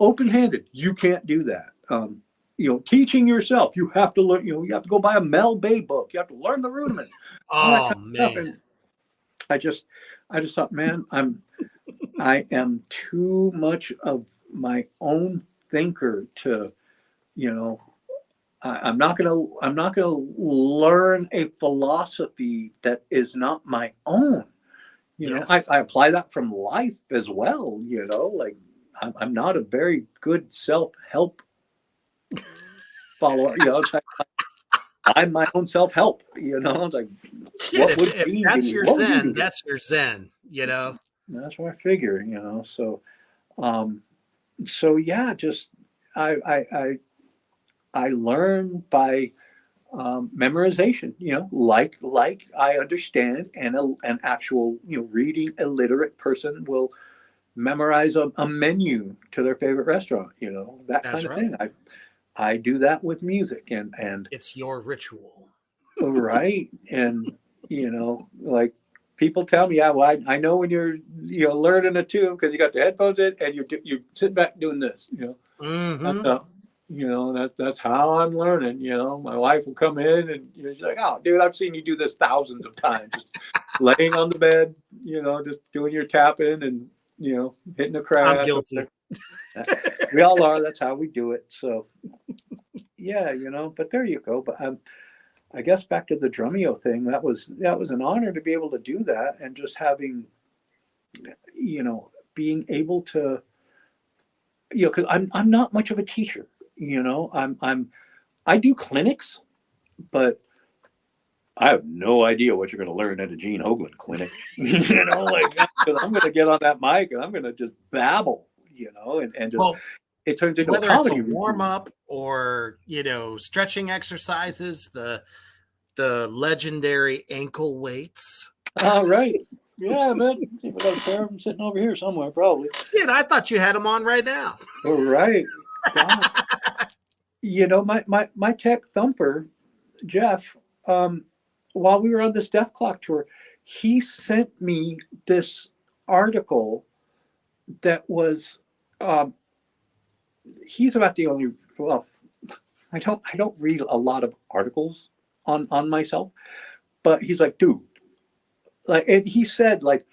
open-handed. You can't do that. Teaching yourself, you have to learn. You have to go buy a Mel Bay book. You have to learn the rudiments, all that Oh kind of stuff. man. And I just thought, man, I am too much of my own thinker to, you know, I'm not gonna learn a philosophy that is not my own. Yes. I apply that from life as well. Like I'm not a very good self-help follower. It's like I'm my own self-help. It's like, Shit, what would if Gene that's do? your What would you do zen, here? that's your zen, you know. That's what I figure. Um, so yeah, just I learn by memorization. Like I understand, and an actual reading illiterate person will memorize a menu to their favorite restaurant. That That's kind of right. thing. I do that with music, and It's your ritual. right, and like people tell me, yeah, well, I know when you're learning a tune because you got the headphones in and you sit back doing this. That's Mm-hmm. that's how I'm learning. My wife will come in and she's like, "Oh, dude, I've seen you do this thousands of times, just laying on the bed, just doing your tapping and hitting the I'm crash." guilty. We all are. That's how we do it. So yeah, But there you go. But I guess back to the Drumeo thing. That was an honor to be able to do that, and just having being able to because I'm not much of a teacher. I do clinics, but I have no idea what you're going to learn at a Gene Hoglan clinic. Like, because I'm going to get on that mic and I'm going to just babble, and just Well, it turns into a whether it's a comedy warm routine. up or stretching exercises, the legendary ankle weights. All right. Yeah, man. I got a pair of them sitting over here somewhere, probably. Shit, I thought you had them on right now. All right. God. My tech thumper, Jeff, while we were on this DethKlok tour, he sent me this article that was he's about the only well I don't read a lot of articles on myself, but he's like, dude, like, and he said, like,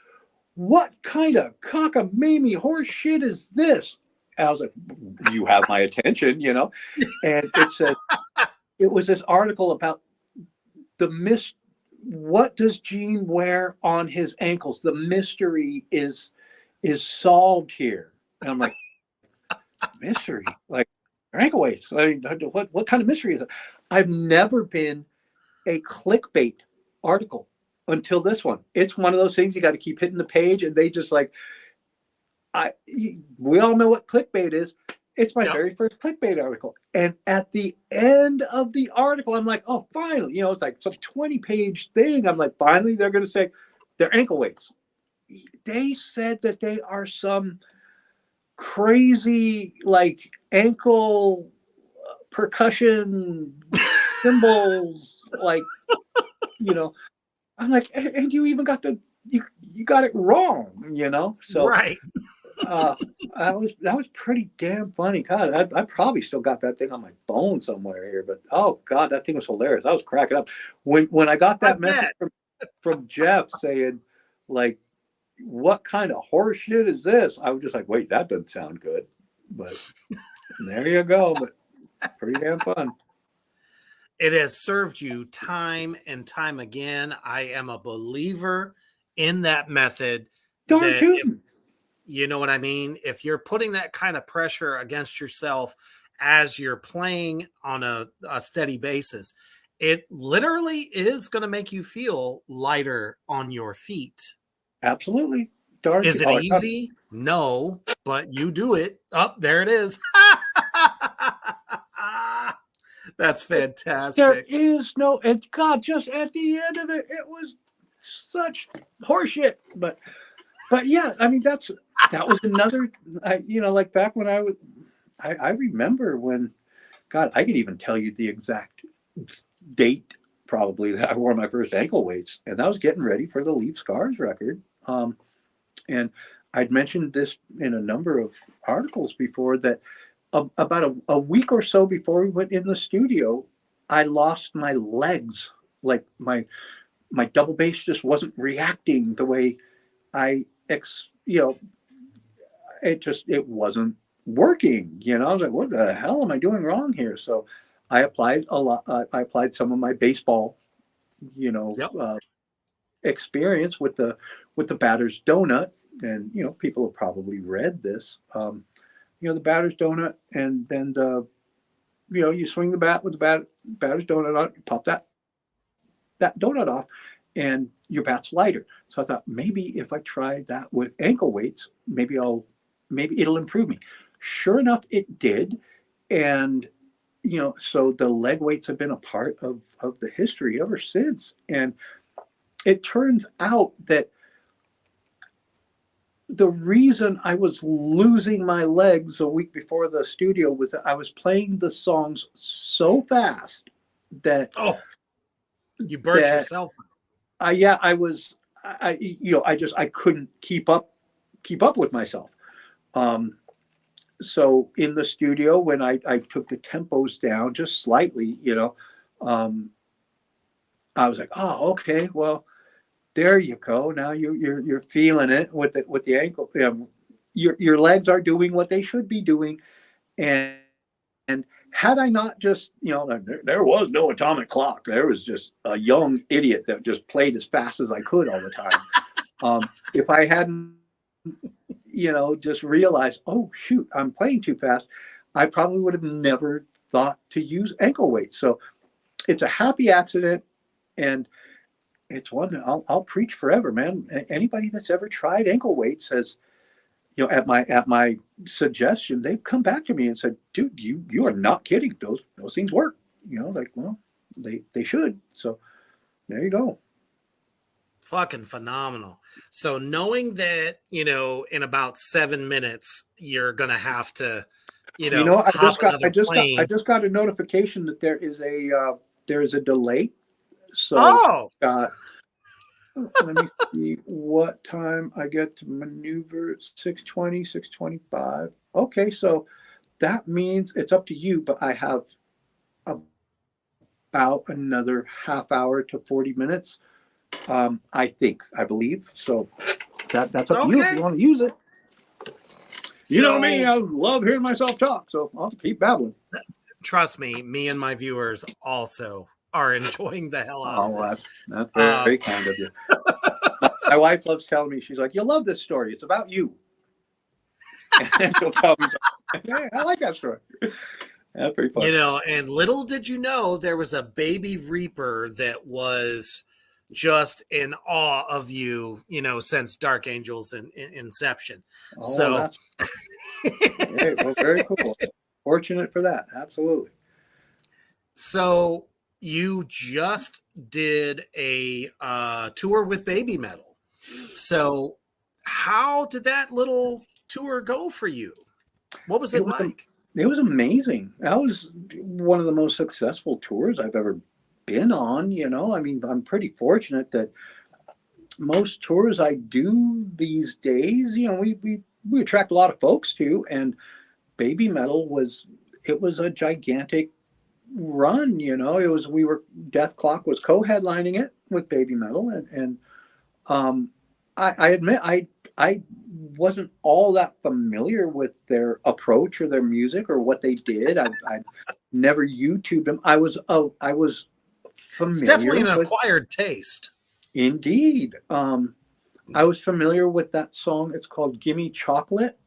what kind of cockamamie horse shit is this? And I was like, you have my attention, and it was this article about what does Gene wear on his ankles? The mystery is solved here. And I'm like, mystery? Like ankle weights? I mean, what kind of mystery is it? I've never been a clickbait article until this one. It's one of those things you got to keep hitting the page, and they just like, we all know what clickbait is. It's my very first clickbait article. And at the end of the article, I'm like, oh, finally, it's like some 20-page thing. I'm like, finally, they're going to say they're ankle weights. They said that they are some crazy, like, ankle percussion cymbals, like, I'm like, and you even got you got it wrong, So Right. that was pretty damn funny. God, I probably still got that thing on my phone somewhere here, but oh God, that thing was hilarious. I was cracking up when I got I that message bet. from Jeff saying, like, what kind of horse shit is this? I was just like, wait, that doesn't sound good, but there you go. But pretty damn fun. It has served you time and time again. I am a believer in that method. Darn That if tootin'. you know what I mean, if you're putting that kind of pressure against yourself as you're playing on a steady basis, it literally is going to make you feel lighter on your feet. Absolutely. Darn Is tootin'. it Oh, easy? No, but you do it. Up there it is. That's there fantastic. is no, and God, just at the end of it, it was such horseshit. But yeah, I mean, that was another, like back when I remember when, God, I could even tell you the exact date probably that I wore my first ankle weights, and that was getting ready for the Leave Scars record. And I'd mentioned this in a number of articles before that about a week or so before we went in the studio, I lost my legs. Like my double bass just wasn't reacting the way it wasn't working. I was like, what the hell am I doing wrong here? So I applied a lot. I applied some of my baseball, Yep. experience with the batter's donut, and people have probably read this. The batter's donut, and then you swing the bat with the batter's donut on, you pop that donut off, and your bat's lighter. So I thought maybe if I try that with ankle weights, maybe it'll improve me. Sure enough, it did, and so the leg weights have been a part of the history ever since. And it turns out that the reason I was losing my legs a week before the studio was that I was playing the songs so fast that you burnt yourself. I was I couldn't keep up with myself. So in the studio, when I took the tempos down just slightly, I was like, oh, okay, well, there you go. Now you're feeling it with the ankle. Your legs are doing what they should be doing, and had I not just there was no atomic clock. There was just a young idiot that just played as fast as I could all the time. If I hadn't just realized, oh shoot, I'm playing too fast, I probably would have never thought to use ankle weights. So it's a happy accident, and it's one that I'll preach forever, man. Anybody that's ever tried ankle weights has, at my suggestion, they've come back to me and said, dude, you are not kidding. Those things work. Like, well, they should. So there you go. Fucking phenomenal. So knowing that, in about 7 minutes, you're going to have to, I just got a notification that there is a delay. So let me see what time I get to maneuver. 6:20, 6:25. Okay, so that means it's up to you, but I have about another half hour to 40 minutes. I believe. So that's up to you if you want to use it. You know me, I love hearing myself talk, so I'll keep babbling. Trust me and my viewers also are enjoying the hell out of this. That's very kind of you. My wife loves telling me, she's like, you'll love this story. It's about you. And she'll tell me, hey, I like that story. That's pretty funny. And little did you know, there was a baby reaper that was just in awe of you, since Dark Angel's inception. That's very cool. Fortunate for that. Absolutely. So you just did a tour with Baby Metal. So how did that little tour go for you? What was it like? It was amazing. That was one of the most successful tours I've ever been on. I mean, I'm pretty fortunate that most tours I do these days, we attract a lot of folks to, and Baby Metal was a gigantic run. DethKlok was co-headlining it with Baby Metal, and I admit I wasn't all that familiar with their approach or their music or what they did. I never YouTubed them. I was familiar. It's definitely an acquired taste. Indeed. I was familiar with that song. It's called Gimme Chocolate,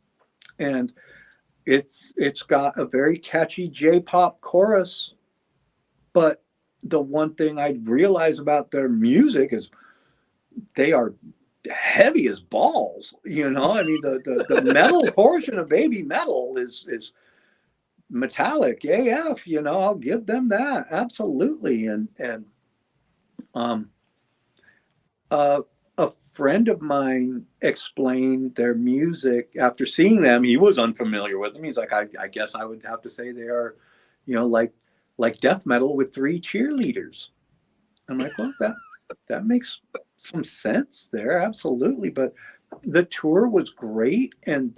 and it's got a very catchy J-pop chorus. But the one thing I realize about their music is they are heavy as balls. I mean, the metal portion of Baby Metal is metallic AF. I'll give them that, absolutely. And a friend of mine explained their music after seeing them. He was unfamiliar with them. He's like, I guess I would have to say they are, like death metal with 3 cheerleaders. I'm like, well, that makes some sense there, absolutely. But the tour was great, and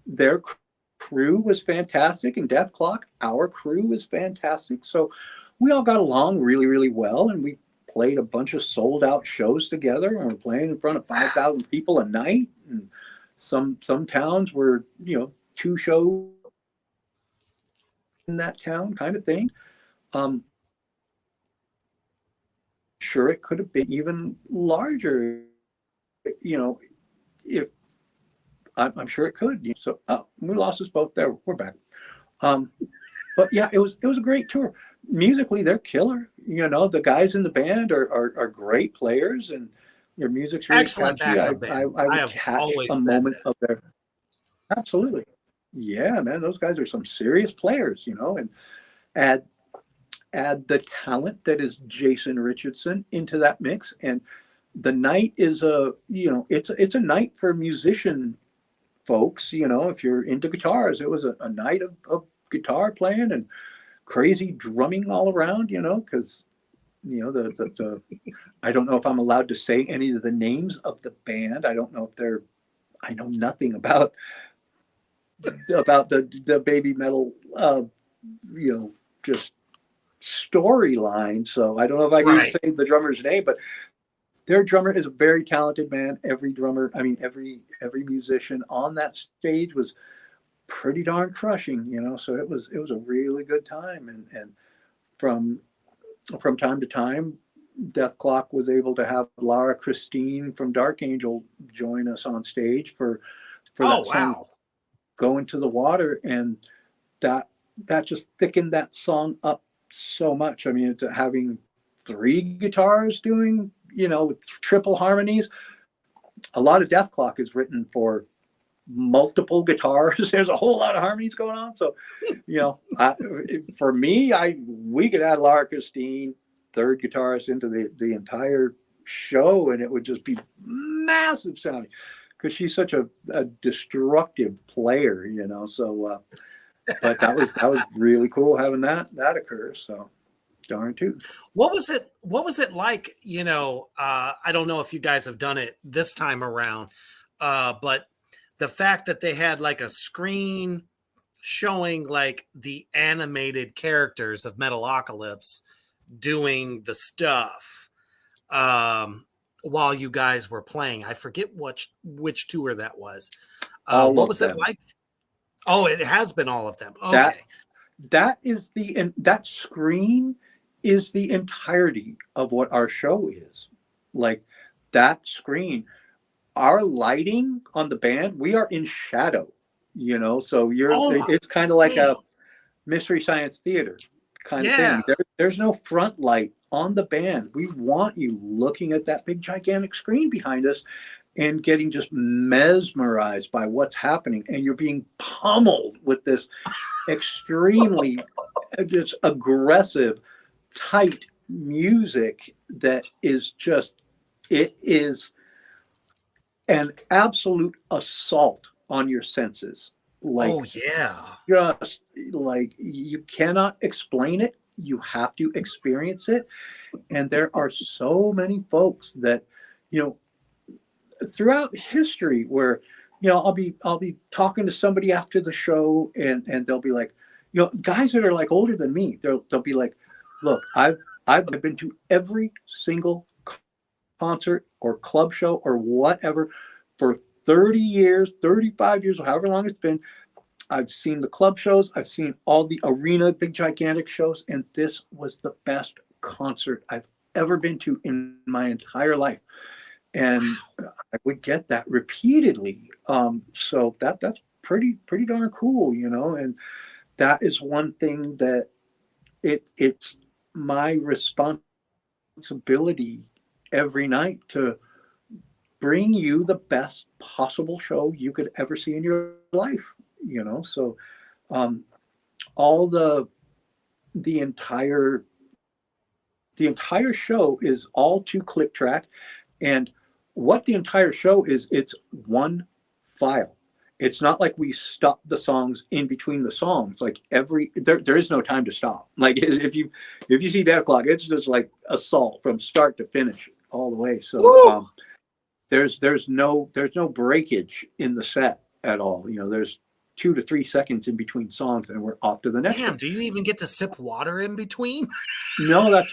their crew was fantastic, and DethKlok, our crew was fantastic. So we all got along really, really well, and we played a bunch of sold out shows together, and we're playing in front of 5,000 people a night. And some towns were, two shows in that town kind of thing. Um, sure, it could have been even larger, if I'm sure it could. So we lost us both there. We're back. But yeah, it was a great tour. Musically, they're killer. The guys in the band are great players, and their music's really Excellent catchy. I backup band. I would have catch always a said moment that. of their absolutely. Yeah, man, those guys are some serious players, and add the talent that is Jason Richardson into that mix. And the night is it's a night for musician folks. If you're into guitars, it was a night of guitar playing and crazy drumming all around, because the I don't know if I'm allowed to say any of the names of the band. I don't know if they're I know nothing about the baby metal just storyline. So I don't know if I can even Right. say the drummer's name, but their drummer is a very talented man. Every drummer, I mean, every musician on that stage was pretty darn crushing, So it was a really good time, and from time to time, DethKlok was able to have Laura Christine from Dark Angel join us on stage for Oh that song wow. "Go Into the Water," and that just thickened that song up so much. I mean, it's having three guitars doing, with triple harmonies. A lot of DethKlok is written for multiple guitars. There's a whole lot of harmonies going on. So, for me, we could add Laura Christine, third guitarist, into the entire show, and it would just be massive sounding because she's such a destructive player, So, but that was really cool having that occur. So, darn too. What was it like? I don't know if you guys have done it this time around, but the fact that they had like a screen showing like the animated characters of Metalocalypse doing the stuff while you guys were playing. I forget which tour that was. All What of was it them. like? Oh, it has been all of them. That Okay. that screen is the entirety of what our show is. Like that screen, our lighting on the band, we are in shadow, so Oh my it's kind of like man. a Mystery Science Theater kind of Yeah. thing. There's no front light on the band. We want you looking at that big gigantic screen behind us and getting just mesmerized by what's happening, and you're being pummeled with this extremely just aggressive, tight music that is just, it is an absolute assault on your senses. Oh Like, yeah. just like you cannot explain it. You have to experience it. And there are so many folks that, you know, throughout history where, I'll be talking to somebody after the show, and they'll be like, guys that are like older than me, they'll be like, look, I've been to every single concert or club show or whatever for 30 years, 35 years, or however long it's been. I've seen the club shows, I've seen all the arena, big, gigantic shows, and this was the best concert I've ever been to in my entire life. And I would get that repeatedly. So that's pretty darn cool, And that is one thing that it's my responsibility every night to bring you the best possible show you could ever see in your life. So um, all the entire show is all to click track, and what the entire show is, it's one file. It's not like we stop the songs in between the songs. Like there is no time to stop. Like if you see DethKlok, it's just like assault from start to finish all the way. So Woo! there's no breakage in the set at all. There's 2 to 3 seconds in between songs, and we're off to the next Damn, one. do you even get to sip water in between? No,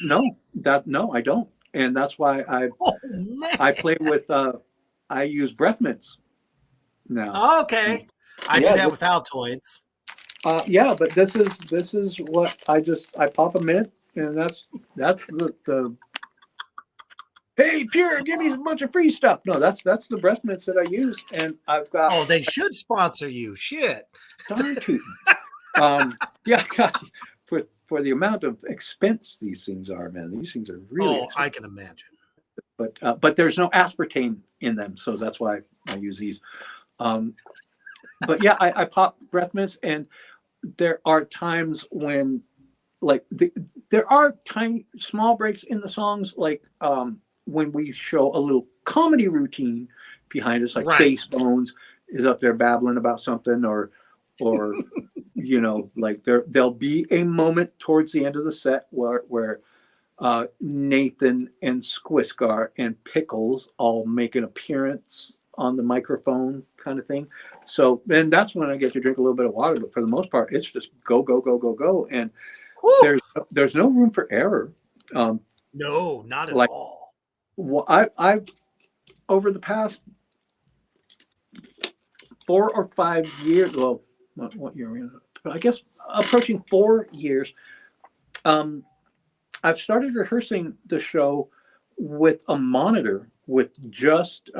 no, I don't, and that's why Oh man. I play with I use breath mints now. Okay. I do Yeah, that with Altoids. yeah, but this is what I pop a mint, and that's the hey Pure, give me a bunch of free stuff. No, that's the breath mints that I use, and I've got Oh, they should sponsor you. Shit. darn tootin'. Yeah, God, for the amount of expense these things are, man. These things are really expensive. I can imagine. But there's no aspartame in them, so that's why I use these. But yeah, I pop breath mints, and there are times when, like, there are tiny small breaks in the songs, like when we show a little comedy routine behind us, like Right. Bass Bones is up there babbling about something, or like there'll be a moment towards the end of the set where Nathan and Squiscar and Pickles all make an appearance on the microphone, kind of thing. So then that's when I get to drink a little bit of water. But for the most part, it's just go, go, go, go, go. And Woo! there's no room for error. No, not at Like, all. well, I've over the past 4 or 5 years, well, what year are we in? I guess approaching 4 years, I've started rehearsing the show with a monitor with just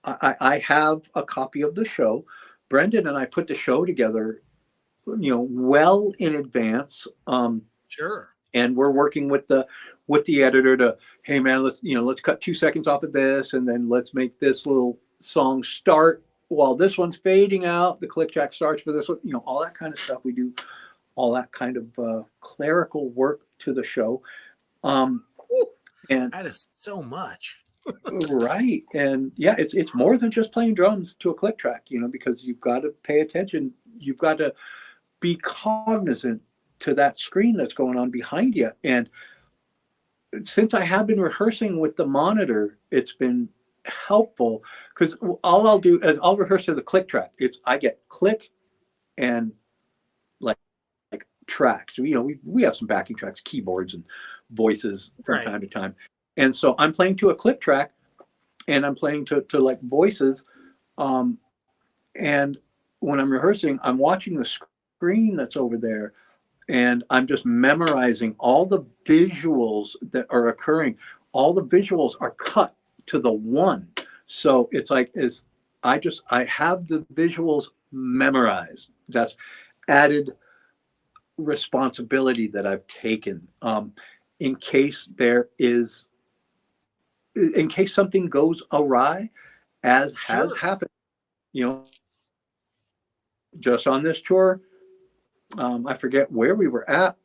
I have a copy of the show. Brendan and I put the show together, well in advance. Sure. And we're working with the editor to, hey man, let's cut 2 seconds off of this, and then let's make this little song start while this one's fading out. The click track starts for this one, all that kind of stuff. We do all that kind of clerical work to the show. And that is so much. Right. And yeah, it's more than just playing drums to a click track, because you've got to pay attention. You've got to be cognizant to that screen that's going on behind you. And since I have been rehearsing with the monitor, it's been helpful, because all I'll do is I'll rehearse to the click track. I get click and like tracks. We have some backing tracks, keyboards and voices from time to time. And so I'm playing to a click track, and I'm playing to like voices. And when I'm rehearsing, I'm watching the screen that's over there, and I'm just memorizing all the visuals that are occurring. All the visuals are cut to the one. So it's like, I have the visuals memorized. That's added responsibility that I've taken, in case something goes awry, as has happened, just on this tour. I forget where we were at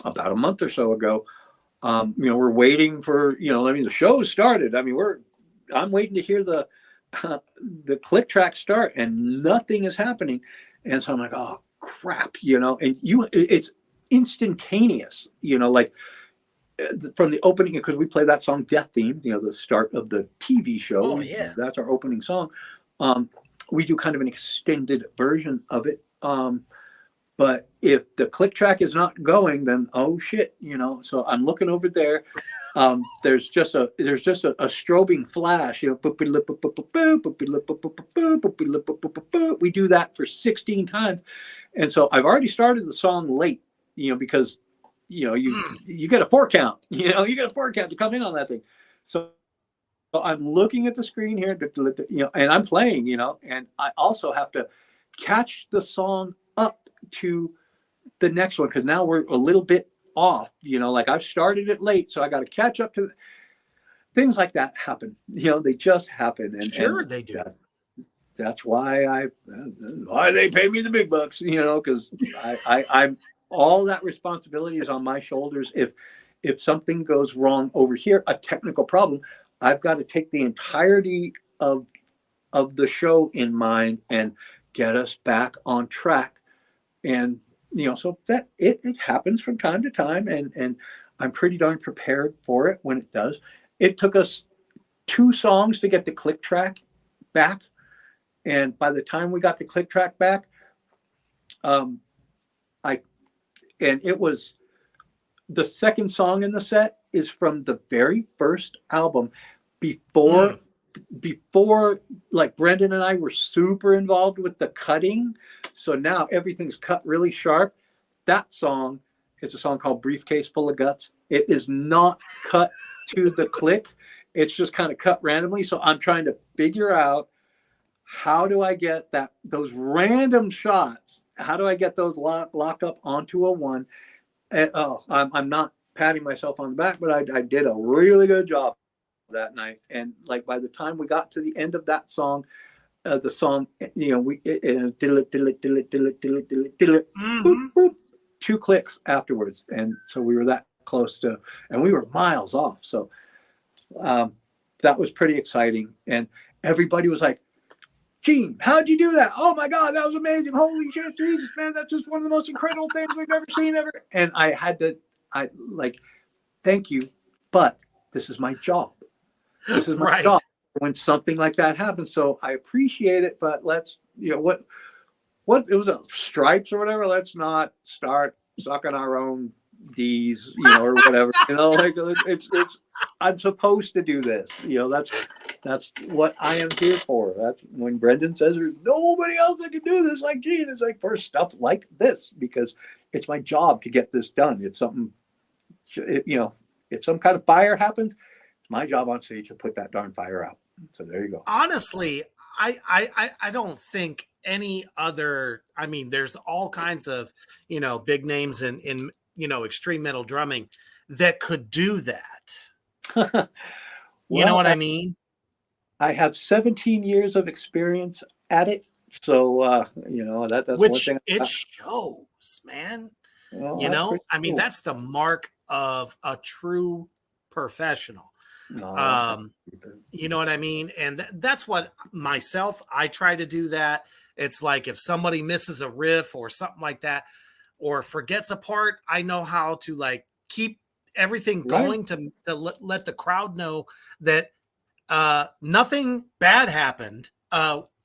about a month or so ago. We're waiting for, the show started. I'm waiting to hear the click track start, and nothing is happening. And so I'm like, oh crap, and it's instantaneous, like from the opening, because we play that song Death Theme, the start of the TV show. Oh yeah. That's our opening song. We do kind of an extended version of it. But if the click track is not going, then oh shit, So I'm looking over there. There's just a strobing flash. We do that for 16 times, and so I've already started the song late. Because you get a 4 count. You get a 4 count to come in on that thing. So I'm looking at the screen here, and I'm playing. And I also have to catch the song up to the next one, because now we're a little bit off. Like I've started it late, so I got to catch up to things like that. Happen. They just happen. And they do. That's why they pay me the big bucks. Because I'm all that responsibility is on my shoulders. If something goes wrong over here, a technical problem, I've got to take the entirety of the show in mind and get us back on track. And so that it happens from time to time, and I'm pretty darn prepared for it when it does. It took us 2 songs to get the click track back. And by the time we got the click track back, um, I and it was the second song in the set is from the very first album before Mm. before like Brendan and I were super involved with the cutting. So now everything's cut really sharp. That song is a song called Briefcase Full of Guts. It is not cut to the click. It's just kind of cut randomly. So I'm trying to figure out how do I get those random shots? How do I get those locked up onto a one? And, I'm not patting myself on the back, but I did a really good job that night. And like by the time we got to the end of that song, the song, we boop, Hmm. boop, 2 clicks afterwards, and so we were that close to, and we were miles off. So that was pretty exciting, and everybody was like, Gene, how'd you do that? Oh my God, that was amazing. Holy shit, Jesus, man, that's just one of the most incredible things we've ever seen ever. And I like, thank you, but this is my job. This is my Right. job when something like that happens. So I appreciate it, but let's, what it was a stripes or whatever. Let's not start sucking our own D's, or whatever. Like it's. I'm supposed to do this. That's what I am here for. That's when Brendan says there's nobody else that can do this like Gene. It's like for stuff like this because it's my job to get this done. It's something, if some kind of fire happens, it's my job on stage to put that darn fire out. So there you go. Honestly, I don't think any other. I mean, there's all kinds of big names in extreme metal drumming that could do that. You know Well, what I mean? I have 17 years of experience at it, so that's one Which thing. it shows, man. Well, that's pretty I mean, cool. that's the mark of a true professional. No, Um, you know what I mean? And that's what I try to do that. It's like if somebody misses a riff or something like that, or forgets a part, I know how to like keep everything right? going to let the crowd know that nothing bad happened.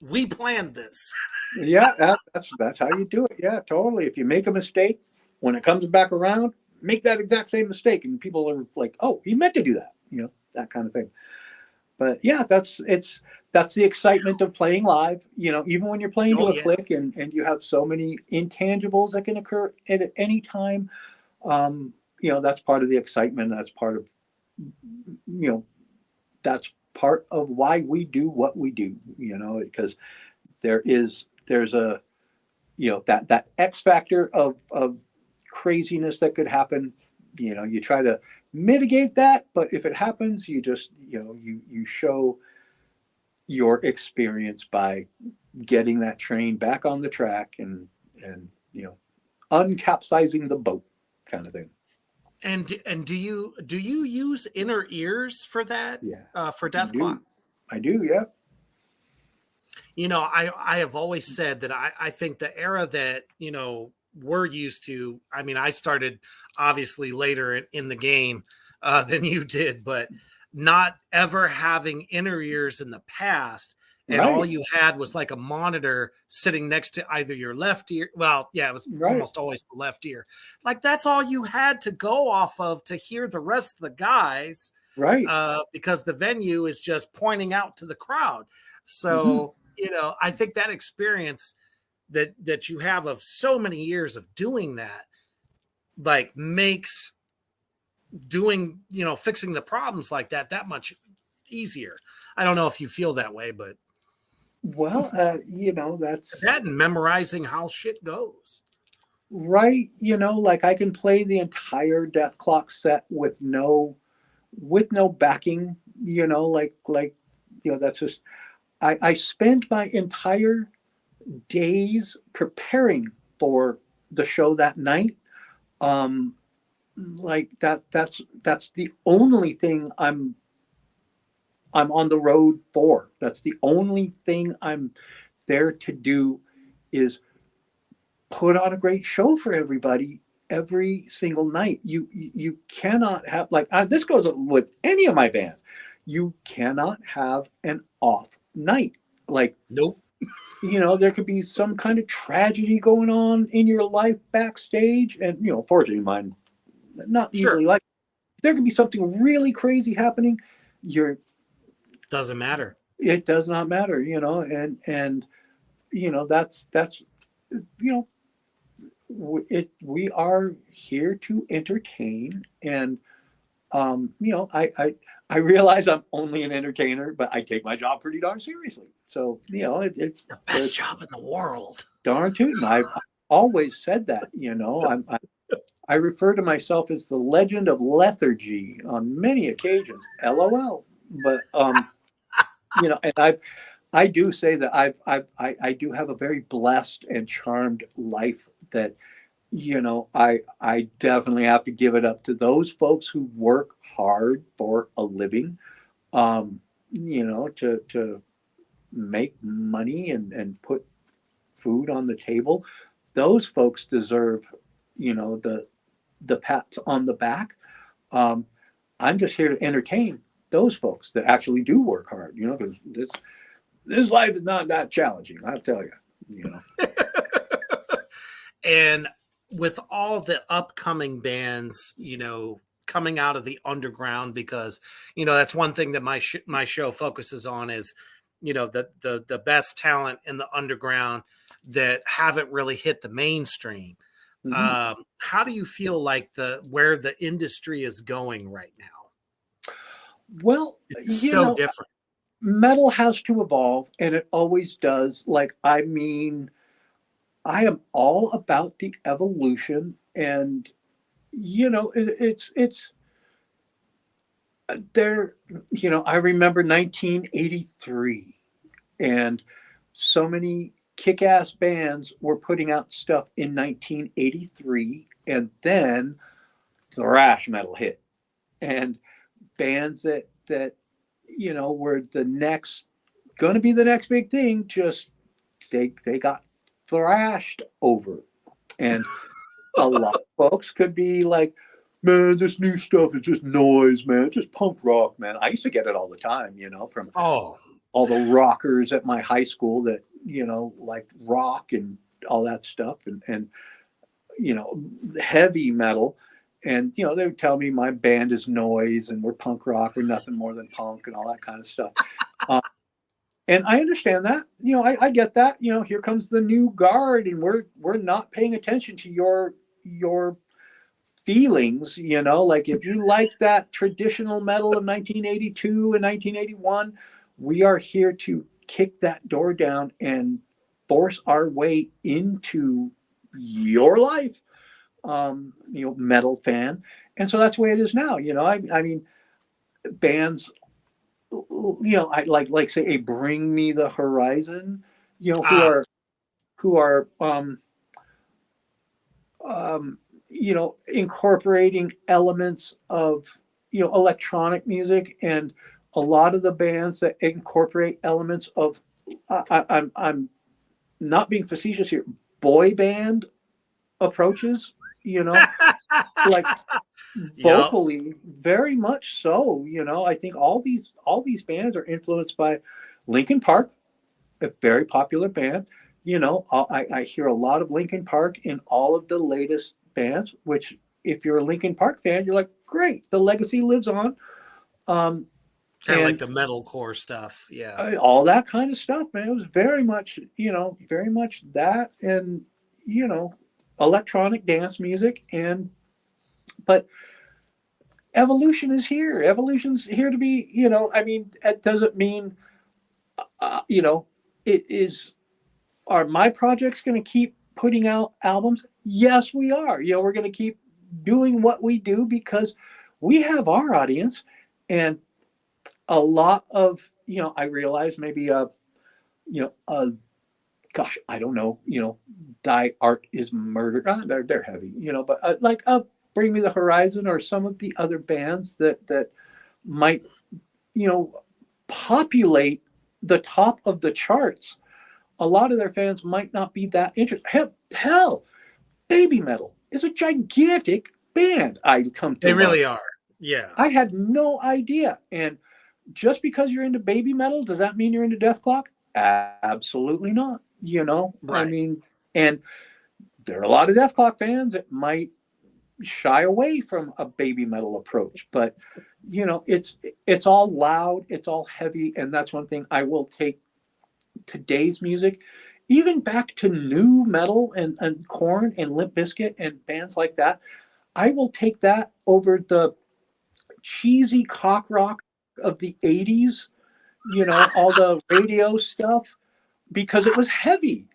We planned this. Yeah, that's how you do it. Yeah, totally. If you make a mistake, when it comes back around, make that exact same mistake, and people are like, "Oh, he meant to do that," that kind of thing. But yeah, that's the excitement of playing live. Even when you're playing to Oh a yeah. click and you have so many intangibles that can occur at any time. That's part of the excitement. That's part of you know that's part of why we do what we do. Because there's a that X factor of craziness that could happen. You try to mitigate that, but if it happens, you just you show your experience by getting that train back on the track and uncapsizing the boat kind of thing. And do you use inner ears for that? Yeah, For I DethKlok? do. I do. Yeah. I have always said that I think the era that we're used to. I mean, I started obviously later in the game than you did, but not ever having inner ears in the past. And all Right. you had was like a monitor sitting next to either your left ear. Well, yeah, it was Right. almost always the left ear. Like that's all you had to go off of to hear the rest of the guys, Right. because the venue is just pointing out to the crowd. Hmm. So, I think that experience that you have of so many years of doing that, like makes doing, fixing the problems like that much easier. I don't know if you feel that way, but Well, that's that and memorizing how shit goes. right. Like I can play the entire Death Clock set with no backing. That's just I spend my entire days preparing for the show that night. Um, like that's the only thing I'm on the road for. That's the only thing I'm there to do is put on a great show for everybody every single night. You cannot have like this goes with any of my bands. you cannot have an off night. Like, Nope. there could be some kind of tragedy going on in your life backstage. And, fortunately, mine, not Sure. usually like, there could be something really crazy happening. You're, Doesn't matter. it does not matter, and, that's, you know, we are here to entertain. And, I realize I'm only an entertainer, but I take my job pretty darn seriously. So, It's the best job in the world. darn tootin'. I've always said that. I refer to myself as the legend of lethargy on many occasions. LOL. But and I do say that I do have a very blessed and charmed life that I definitely have to give it up to those folks who work hard for a living, to make money and put food on the table. Those folks deserve, the pats on the back. Um, I'm just here to entertain those folks that actually do work hard, because this life is not that challenging, I'll tell you, And with all the upcoming bands, coming out of the underground, because that's one thing that my show focuses on is the best talent in the underground that haven't really hit the mainstream. Mhm. How do you feel like where the industry is going right now? Well, It's so different. metal has to evolve, and it always does. Like, I mean, I am all about the evolution. And it's there. I remember 1983, and so many kick-ass bands were putting out stuff in 1983, and then thrash metal hit, and bands that were the next going to be the next big thing, just they got thrashed over. And a lot of folks could be like, man, this new stuff is just noise, man. It's just punk rock, man. I used to get it all the time, from Oh, all the rockers at my high school that, like rock and all that stuff, and heavy metal. And, they would tell me my band is noise and we're punk rock. We're nothing more than punk and all that kind of stuff. Uh, and I understand that. I get that. Here comes the new guard, and we're not paying attention to your feelings. Like, if you like that traditional metal of 1982 and 1981, we are here to kick that door down and force our way into your life, metal fan. And so that's the way it is now. I mean, bands, I like say a Bring Me the Horizon, who ah, are incorporating elements of electronic music. And a lot of the bands that incorporate elements of, I'm not being facetious here, boy band approaches, like yep. vocally, very much so. I think all these bands are influenced by Linkin Park, a very popular band. I hear a lot of Linkin Park in all of the latest bands, which, if you're a Linkin Park fan, you're like, great, the legacy lives on. Um, Kind of like and the metalcore stuff. Yeah. all that kind of stuff, man. It was very much that, and you know, electronic dance music. And but evolution is here. Evolution's here to be. I mean, it doesn't mean, uh, you know, it is. Are my projects going to keep putting out albums? Yes, we are. We're going to keep doing what we do because we have our audience. And a lot of, I realize maybe gosh, I don't know, Die Art is Murder. They're heavy, but like Bring Me the Horizon, or some of the other bands that might, you know, populate the top of the charts. A lot of their fans might not be that interested. Hell, Baby Metal is a gigantic band. They really are. Yeah. I had no idea. And just because you're into baby metal, does that mean you're into DethKlok? Absolutely not. I Right. mean, and there are a lot of DethKlok fans that might shy away from a baby metal approach, but it's all loud, it's all heavy, and that's one thing I will take today's music, even back to new metal and Korn and Limp Bizkit and bands like that. I will take that over the cheesy cock rock of the 80s, all the radio stuff, because it was heavy.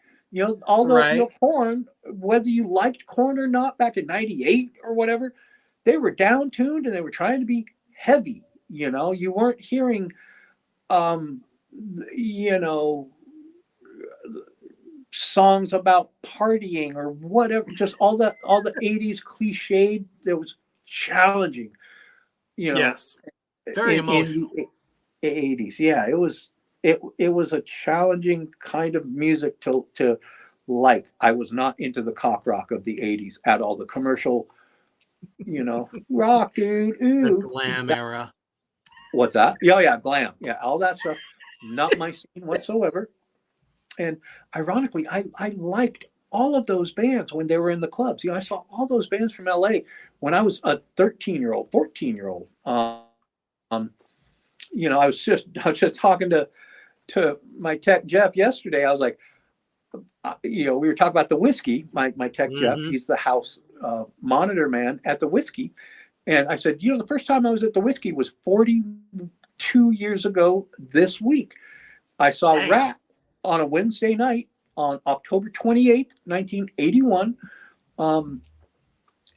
All the Right. Korn, whether you liked Korn or not back in 98 or whatever, they were down tuned and they were trying to be heavy. You weren't hearing, um, you know, songs about partying or whatever, just all the 80s cliched that was challenging, you know, Yes. Very in emotional. the 80s. Yeah, it was a challenging kind of music to like. I was not into the cock rock of the 80s at all. The commercial, rock dude, The ooh. glam era. What's that? Yeah, yeah, glam. Yeah, all that stuff. Not my scene whatsoever. And ironically, I liked all of those bands when they were in the clubs. I saw all those bands from LA when I was a 13-year-old, 14-year-old. I was just talking to my tech Jeff yesterday. I was like, we were talking about the whiskey. My tech Jeff, Hmm. he's the house monitor man at the whiskey. And I said, the first time I was at the whiskey was 42 years ago this week. I saw Damn. Rat on a Wednesday night on October 28th, 1981. Um,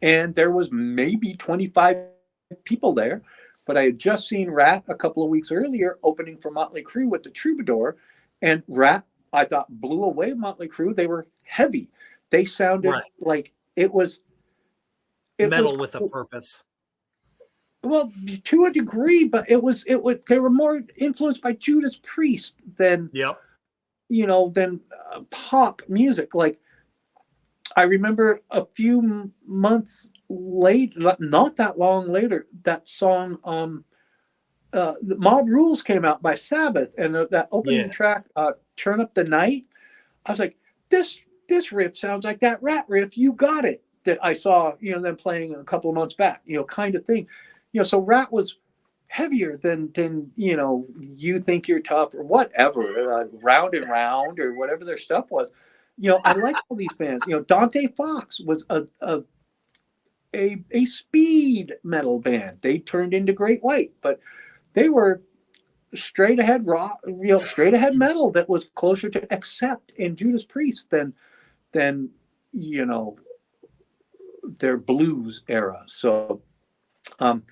and there was maybe 25 people there. But I had just seen Rat a couple of weeks earlier opening for Motley Crue with the Troubadour. And Rat, I thought, blew away Motley Crue. They were heavy. They sounded Right. like it was Metal with a purpose. well, to a degree, but it was they were more influenced by Judas Priest Yep. than pop music. Like, I remember a few months later, not that long later, that song Mob Rules came out by Sabbath, and that opening Yeah. track, Turn Up the Night. I was like, this riff sounds like that Rat riff. You got it. That I saw, them playing a couple of months back, kind of thing. So Rat was heavier than You Think You're Tough or whatever, Round and Round or whatever their stuff was. I like all these bands. Dante Fox was a speed metal band. They turned into Great White, but they were straight ahead rock, straight ahead metal that was closer to Accept and Judas Priest than you know their blues era. So, um,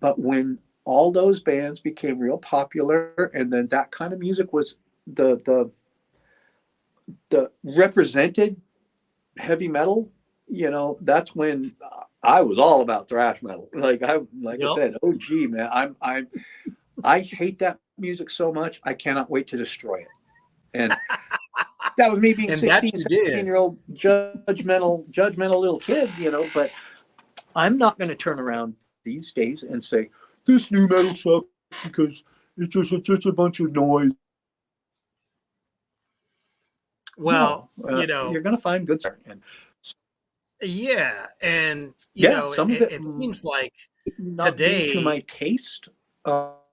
but when all those bands became real popular, and then that kind of music was the the represented heavy metal, that's when I was all about thrash metal. Like I Yep. said, oh gee, man, I hate that music so much. I cannot wait to destroy it. And that was me being And that 16, you 17 did. year old judgmental little kid, but I'm not going to turn around these days and say this new metal sucks because it's just a bunch of noise. No, Well, you're going to find good stuff. And yeah. And, yeah, some of it it seems like not be to my today, taste, but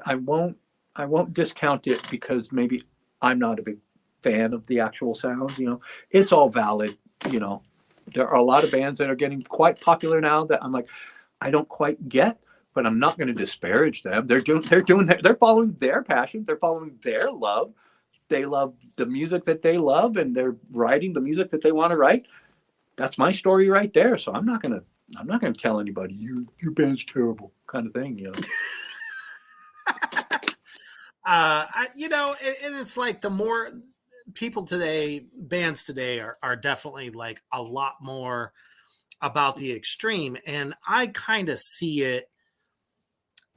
I won't discount it because maybe I'm not a big fan of the actual sound. It's all valid. You know, there are a lot of bands that are getting quite popular now that I'm like, I don't quite get, but I'm not going to disparage them. They're following their passion. They're following their love. They love the music that they love, and they're writing the music that they want to write. That's my story right there. So I'm not gonna tell anybody your band's terrible kind of thing. and it's like the more people today, bands today are definitely like a lot more about the extreme. And I kind of see it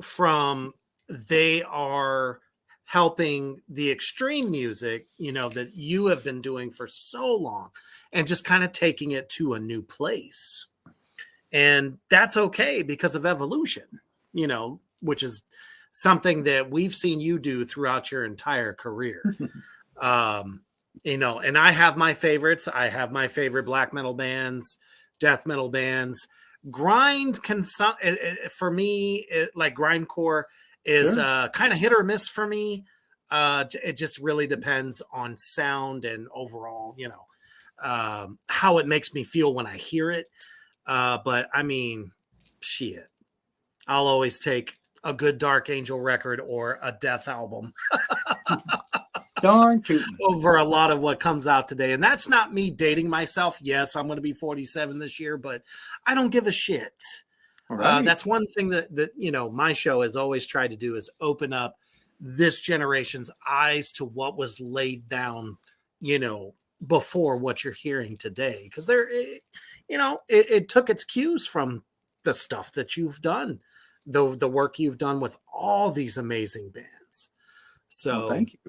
from they are helping the extreme music, that you have been doing for so long and just kind of taking it to a new place. And that's okay because of evolution. which is something that we've seen you do throughout your entire career. Um, and I have my favorites. I have my favorite black metal bands, death metal bands. Grind can for me, like grindcore is Sure. kind of hit or miss for me. It just really depends on sound and overall, how it makes me feel when I hear it. But I mean, shit, I'll always take a good Dark Angel record or a Death album Darn tootin'. over a lot of what comes out today. And that's not me dating myself. Yes, I'm going to be 47 this year, but I don't give a shit. Right. That's one thing that my show has always tried to do is open up this generation's eyes to what was laid down, before what you're hearing today. Because it took its cues from the stuff that you've done, the work you've done with all these amazing bands. So Well, thank you.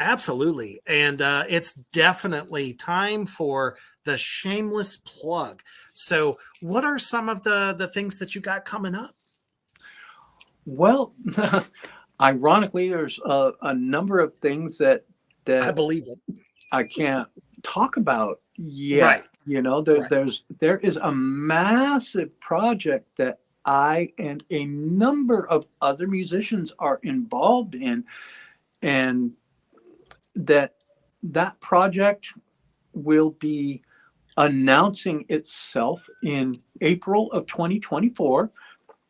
absolutely. And it's definitely time for the shameless plug. So what are some of the things that you got coming up? Well, ironically, there's a number of things that I believe it. I can't talk about yet. Right. There is a massive project that I and a number of other musicians are involved in, and that project will be announcing itself in April of 2024.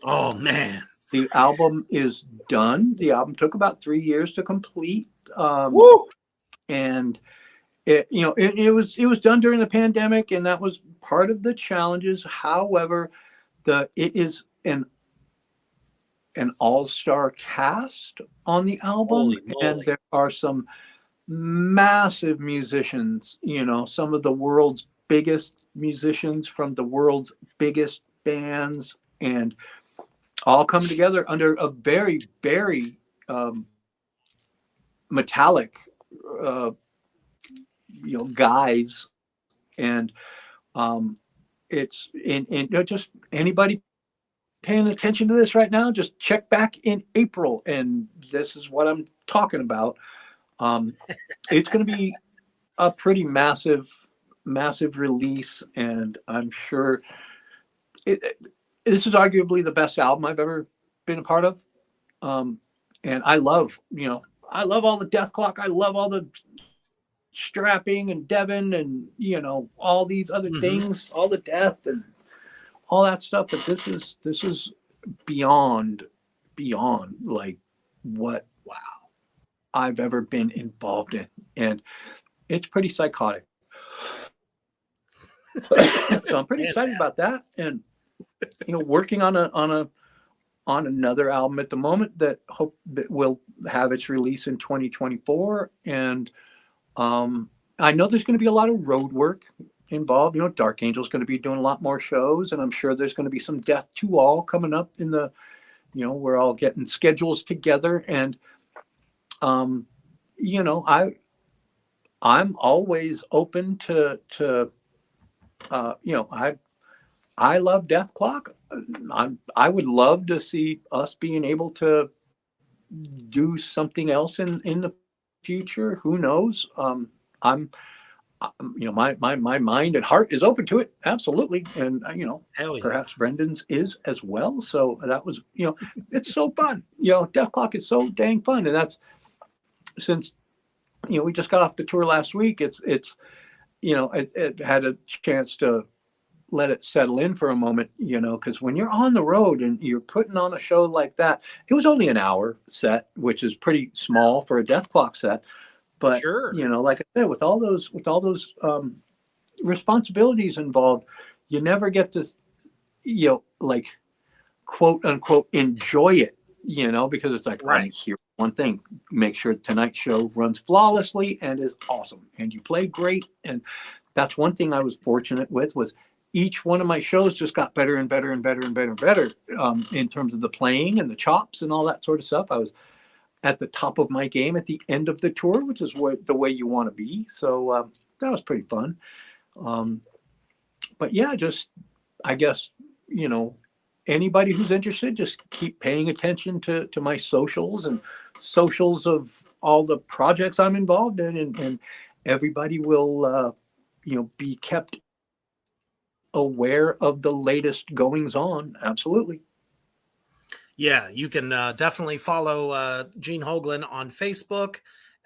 Oh man. The album is done. The album took about 3 years to complete. Woo! And it was done during the pandemic, and that was part of the challenges. However, it is an all-star cast on the album, and there are some massive musicians, some of the world's biggest musicians from the world's biggest bands, and all coming together under a very, very metallic guys. And it's just anybody paying attention to this right now, just check back in April, and this is what I'm talking about. It's going to be a pretty massive release, and I'm sure this is arguably the best album I've ever been a part of. And I love all the DethKlok. I love all the strapping and Devin and, all these other things, all the death and all that stuff. But this is beyond like what I've ever been involved in. And it's pretty psychotic. So I'm pretty excited about that. And, working on another album at the moment that hope that will have its release in 2024. And I know there's going to be a lot of road work involved. Dark Angel's going to be doing a lot more shows, and I'm sure there's going to be some Death to All coming up in the, we're all getting schedules together. And, I'm always open to I love DethKlok. I would love to see us being able to do something else in the future. Who knows? My mind and heart is open to it. Absolutely. And, Hell yeah. Perhaps Brendan's is as well. So that was, it's so fun. DethKlok is so dang fun. And that's since, we just got off the tour last week. It had a chance to let it settle in for a moment, because when you're on the road and you're putting on a show like that, it was only an hour set, which is pretty small for a DethKlok set. But, sure. Like I said, with all those responsibilities involved, you never get to, like, quote unquote, enjoy it, because it's like, right. I'm here for one thing, make sure tonight's show runs flawlessly and is awesome. And you play great. And that's one thing I was fortunate with was each one of my shows just got better and better and better and better and better in terms of the playing and the chops and all that sort of stuff. I was at the top of my game at the end of the tour, which is the way you want to be. So that was pretty fun. But yeah, just, I guess, anybody who's interested, just keep paying attention to my socials and socials of all the projects I'm involved in, and everybody will, be kept aware of the latest goings on. Absolutely. Yeah, you can definitely follow Gene Hoglan on Facebook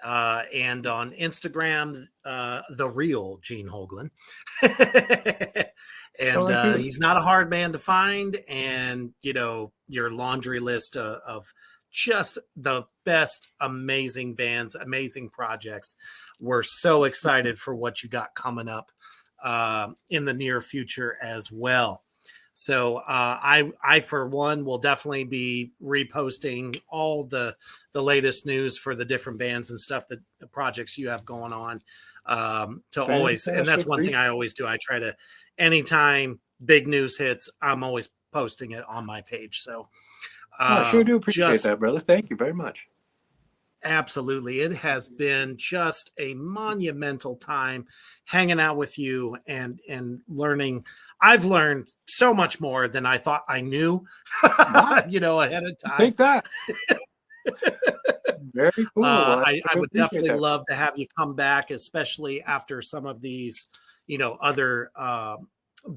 and on Instagram, the real Gene Hoglan. Oh, And I do. he's not a hard man to find. And, your laundry list of just the best, amazing bands, amazing projects. We're so excited for what you got coming up in the near future as well. So I for one will definitely be reposting all the latest news for the different bands and stuff, that the projects you have going on. To always, and that's Fantastic. one thing I always do. I try to, anytime big news hits, I'm always posting it on my page. So Oh, I sure do appreciate just that, brother. Thank you very much. absolutely, it has been just a monumental time hanging out with you and learning. I've learned so much more than I thought I knew, Wow. ahead of time. Take that. Very cool. I would appreciate definitely that. love to have you come back, especially after some of these, other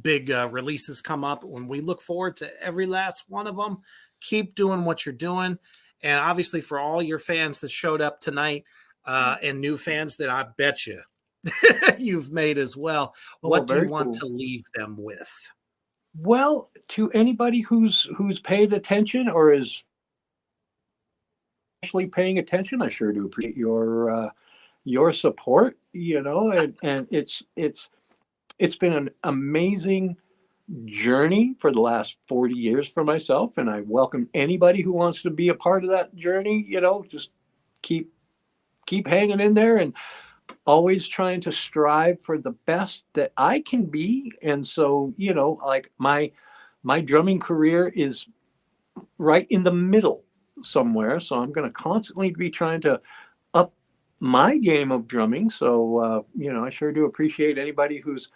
big releases come up. When we look forward to every last one of them, keep doing what you're doing. And obviously, for all your fans that showed up tonight and new fans that I bet you you've made as well, Oh, what do you very want cool. to leave them with? Well, to anybody who's paid attention or is actually paying attention, I sure do appreciate your support. And it's been an amazing journey for the last 40 years for myself, and I welcome anybody who wants to be a part of that journey. Just keep hanging in there, and always trying to strive for the best that I can be. And so, like my drumming career is right in the middle somewhere, so I'm going to constantly be trying to up my game of drumming. So I sure do appreciate anybody who's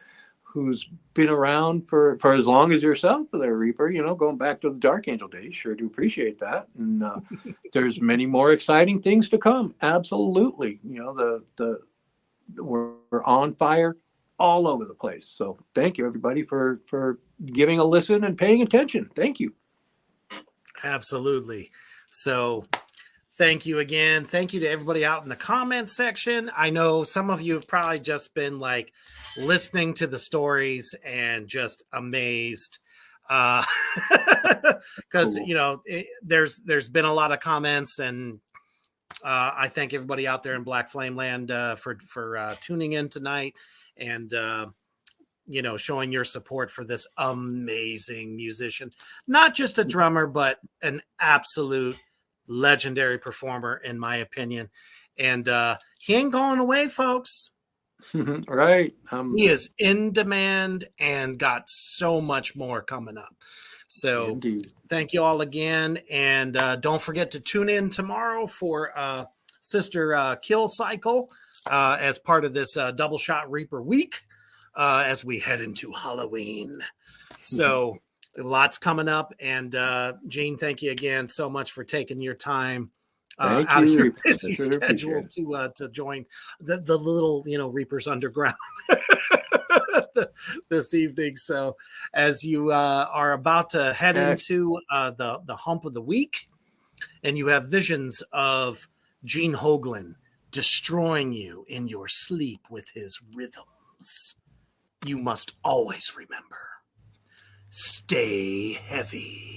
been around for as long as yourself there, Reaper, going back to the Dark Angel days. Sure do appreciate that. And there's many more exciting things to come. Absolutely. The we're on fire all over the place. So thank you, everybody, for giving a listen and paying attention. Thank you. Absolutely. So thank you again. Thank you to everybody out in the comment section. I know some of you have probably just been like listening to the stories and just amazed. Because Cool. there's been a lot of comments, and I thank everybody out there in Black Flame Land for tuning in tonight and showing your support for this amazing musician, not just a drummer, but an absolute legendary performer, in my opinion. And he ain't going away, folks. Right. He is in demand and got so much more coming up. So Indeed. thank you all again. And don't forget to tune in tomorrow for Sister Kill Cycle as part of this Double Shot Reaper week as we head into Halloween. So lots coming up. And Gene, thank you again so much for taking your time out of your busy schedule to join the little Reapers Underground this evening. So as you are about to head into the hump of the week, and you have visions of Gene Hoglan destroying you in your sleep with his rhythms, you must always remember, stay heavy.